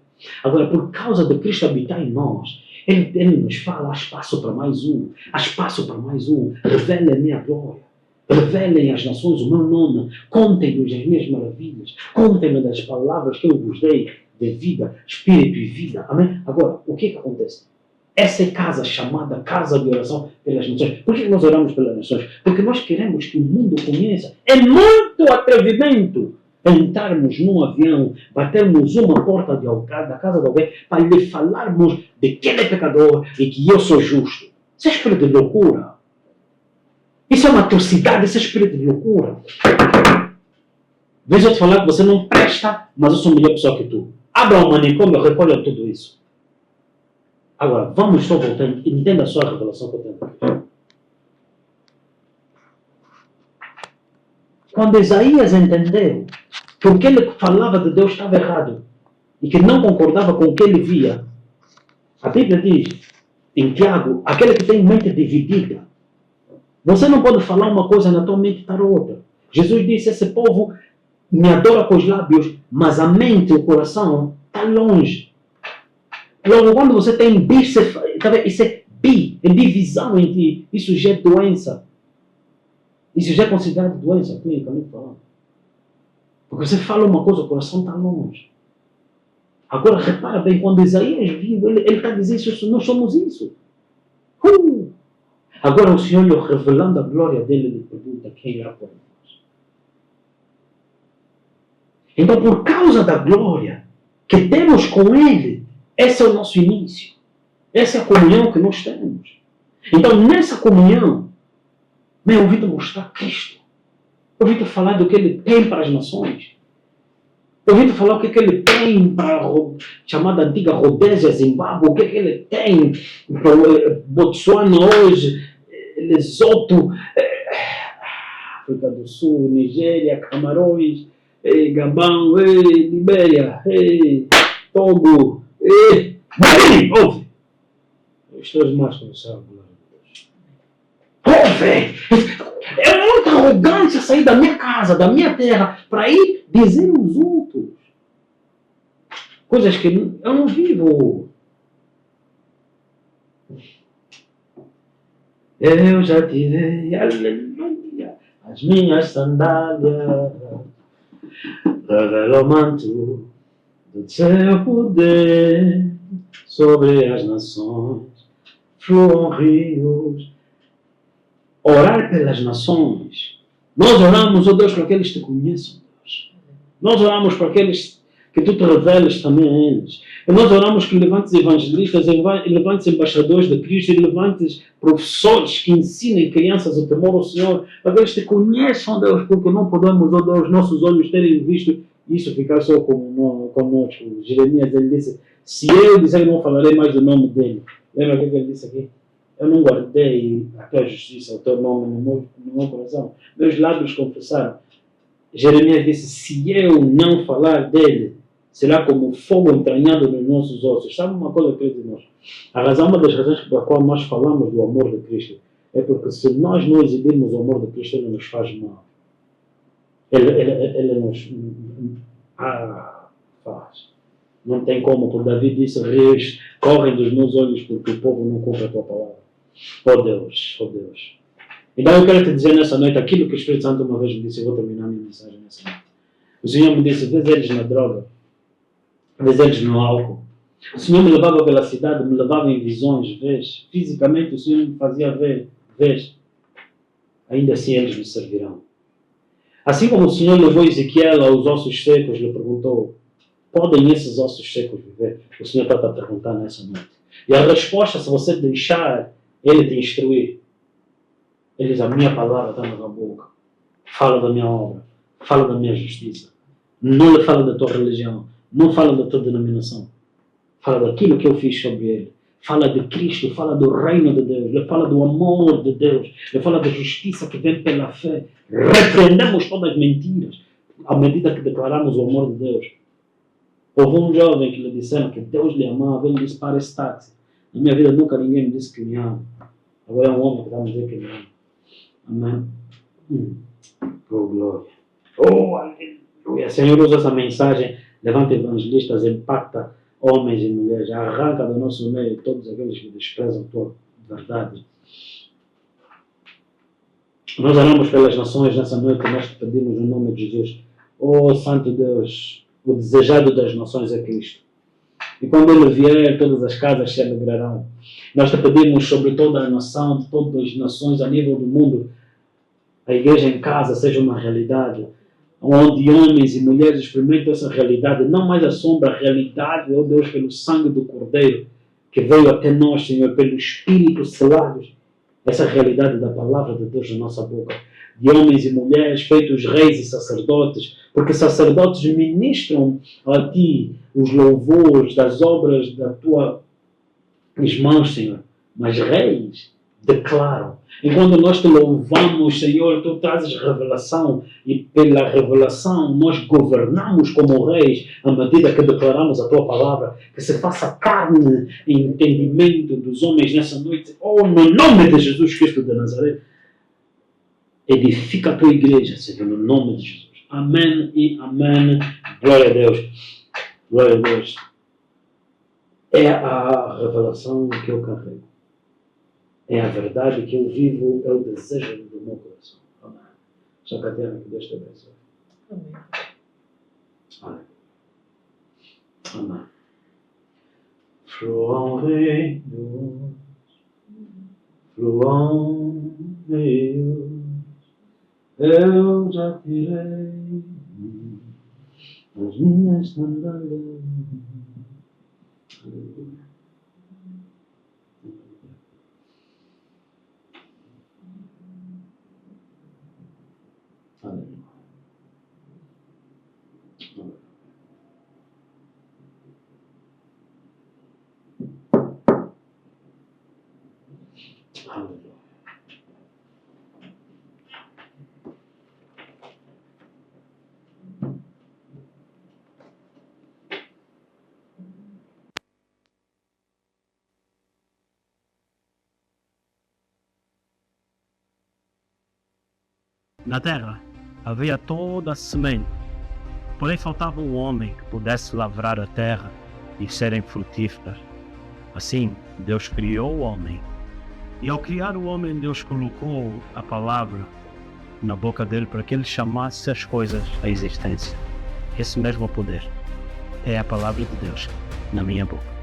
Agora, por causa de Cristo habitar em nós, Ele nos fala, há espaço para mais um, há espaço para mais um, revelem a minha glória, revelem às nações o meu nome, contem-nos as minhas maravilhas, contem-nos das palavras que eu vos dei de vida, espírito e vida, amém? Agora, o que acontece? Essa é casa chamada casa de oração pelas nações. Por que nós oramos pelas nações? Porque nós queremos que o mundo conheça. É muito atrevimento entrarmos num avião, batermos uma porta da casa de alguém para lhe falarmos de que ele é pecador e que eu sou justo. Isso é espírito de loucura. Isso é uma atrocidade, isso é espírito de loucura. Veja eu te falar que você não presta, mas eu sou a melhor pessoa que tu. Abra um manicômio e recolha tudo isso. Agora, vamos só voltar, entenda só a revelação que eu tenho aqui. Quando Isaías entendeu que o que ele falava de Deus estava errado e que não concordava com o que ele via, a Bíblia diz, em Tiago, aquele que tem mente dividida, você não pode falar uma coisa na tua mente e estar outra. Jesus disse, esse povo me adora com os lábios, mas a mente e o coração está longe. Logo, quando você tem isso é divisão em ti, isso já é doença. Isso já é considerado doença, clinicamente falando. Porque você fala uma coisa, o coração está longe. Agora, repara bem, quando Isaías viu, ele está dizendo isso, nós somos isso. Agora o Senhor, lhe revelando a glória dele, lhe pergunta quem irá por nós. Então, por causa da glória que temos com Ele, esse é o nosso início. Essa é a comunhão que nós temos. Então, nessa comunhão, eu ouvi-te mostrar Cristo. Eu ouvi-te falar do que Ele tem para as nações. Eu ouvi falar o que ele tem para a chamada antiga Rodésia, Zimbábue, o que ele tem para Botsuana hoje, Lesoto, África do Sul, Nigéria, Camarões, Gabão, Libéria, Togo, ouve! Os teus mastros sabem. Ouve! É muita arrogância sair da minha casa, da minha terra, para ir dizer aos outros coisas que eu não vivo. Eu já tirei, aleluia, as minhas sandálias, revela o manto do seu poder sobre as nações, fluam rios. Orar pelas nações. Nós oramos, ó Deus, para aqueles que te conheçam, Deus. Nós oramos para aqueles que tu te reveles também a eles. E nós oramos que levantes evangelistas, levantes embaixadores de Cristo e levantes professores que ensinem crianças o temor ao Senhor, para que eles te conheçam, Deus, porque não podemos, ó Deus, nossos olhos terem visto isso ficar só conosco. Jeremias, ele disse, se eu disser, não falarei mais do nome dele. Lembra o que ele disse aqui? Eu não guardei a tua justiça, o teu nome no meu coração. Meus lábios confessaram. Jeremias disse, se eu não falar dele, será como fogo entranhado nos nossos ossos. Sabe uma coisa, queridos irmãos? Uma das razões pela qual nós falamos do amor de Cristo é porque se nós não exibirmos o amor de Cristo, ele nos faz mal. Ele nos faz. Não tem como, porque Davi disse, rios correm dos meus olhos porque o povo não cumpre a tua palavra. Oh Deus, oh Deus. Então eu quero te dizer nessa noite aquilo que o Espírito Santo uma vez me disse. Eu vou terminar a minha mensagem nessa noite. O Senhor me disse, vês eles na droga, vês eles no álcool. O Senhor me levava pela cidade, me levava em visões, vês. Fisicamente o Senhor me fazia ver, vês. Ainda assim eles me servirão. Assim como o Senhor levou Ezequiel aos ossos secos, lhe perguntou, podem esses ossos secos viver? O Senhor está a perguntar nessa noite. E a resposta, se você deixar Ele te instruir, Ele diz, a minha palavra está na tua boca. Fala da minha obra. Fala da minha justiça. Não lhe fala da tua religião. Não fala da tua denominação. Fala daquilo que eu fiz sobre ele. Fala de Cristo. Fala do reino de Deus. Ele fala do amor de Deus. Ele fala da justiça que vem pela fé. Repreendemos todas as mentiras à medida que declaramos o amor de Deus. Houve um jovem que lhe disseram que Deus lhe amava. Ele disse, para esse táxi. Na minha vida nunca ninguém me disse que me ama. Agora é um homem que está a dizer que me ama. Amém? Oh, glória. Oh, aleluia. Senhor, usa essa mensagem, levanta evangelistas, impacta homens e mulheres, arranca do nosso meio todos aqueles que desprezam a tua verdade. Nós oramos pelas nações nessa noite, nós te pedimos no nome de Jesus. Oh, Santo Deus, o desejado das nações é Cristo. E quando Ele vier, todas as casas se alegrarão. Nós te pedimos sobre toda a nação, de todas as nações a nível do mundo, a igreja em casa seja uma realidade, onde homens e mulheres experimentam essa realidade, não mais a sombra, a realidade, ó Deus, pelo sangue do Cordeiro, que veio até nós, Senhor, pelo Espírito selados, essa realidade da palavra de Deus na nossa boca, de homens e mulheres feitos reis e sacerdotes, porque sacerdotes ministram a Ti os louvores das obras das Tuas mãos, Senhor, mas reis declaram. Enquanto nós te louvamos, Senhor, tu trazes revelação e pela revelação nós governamos como reis à medida que declaramos a tua palavra, que se faça carne e entendimento dos homens nessa noite. Oh, no nome de Jesus Cristo de Nazaré, edifica a tua igreja, Senhor, no nome de Jesus. Amém e amém. Glória a Deus. Glória a Deus. É a revelação que eu carrego. É a verdade que eu vivo, é o desejo do meu coração. Amém. Só que a terra que Deus te abençoe. Amém. Amém. Amém. Fluam rios, fluam rios, eu já tirei as minhas sandálias. Aleluia. Aleluia. Na terra havia toda a semente, porém faltava um homem que pudesse lavrar a terra e serem frutíferas. Assim, Deus criou o homem. E ao criar o homem, Deus colocou a palavra na boca dele para que ele chamasse as coisas à existência. Esse mesmo poder é a palavra de Deus na minha boca.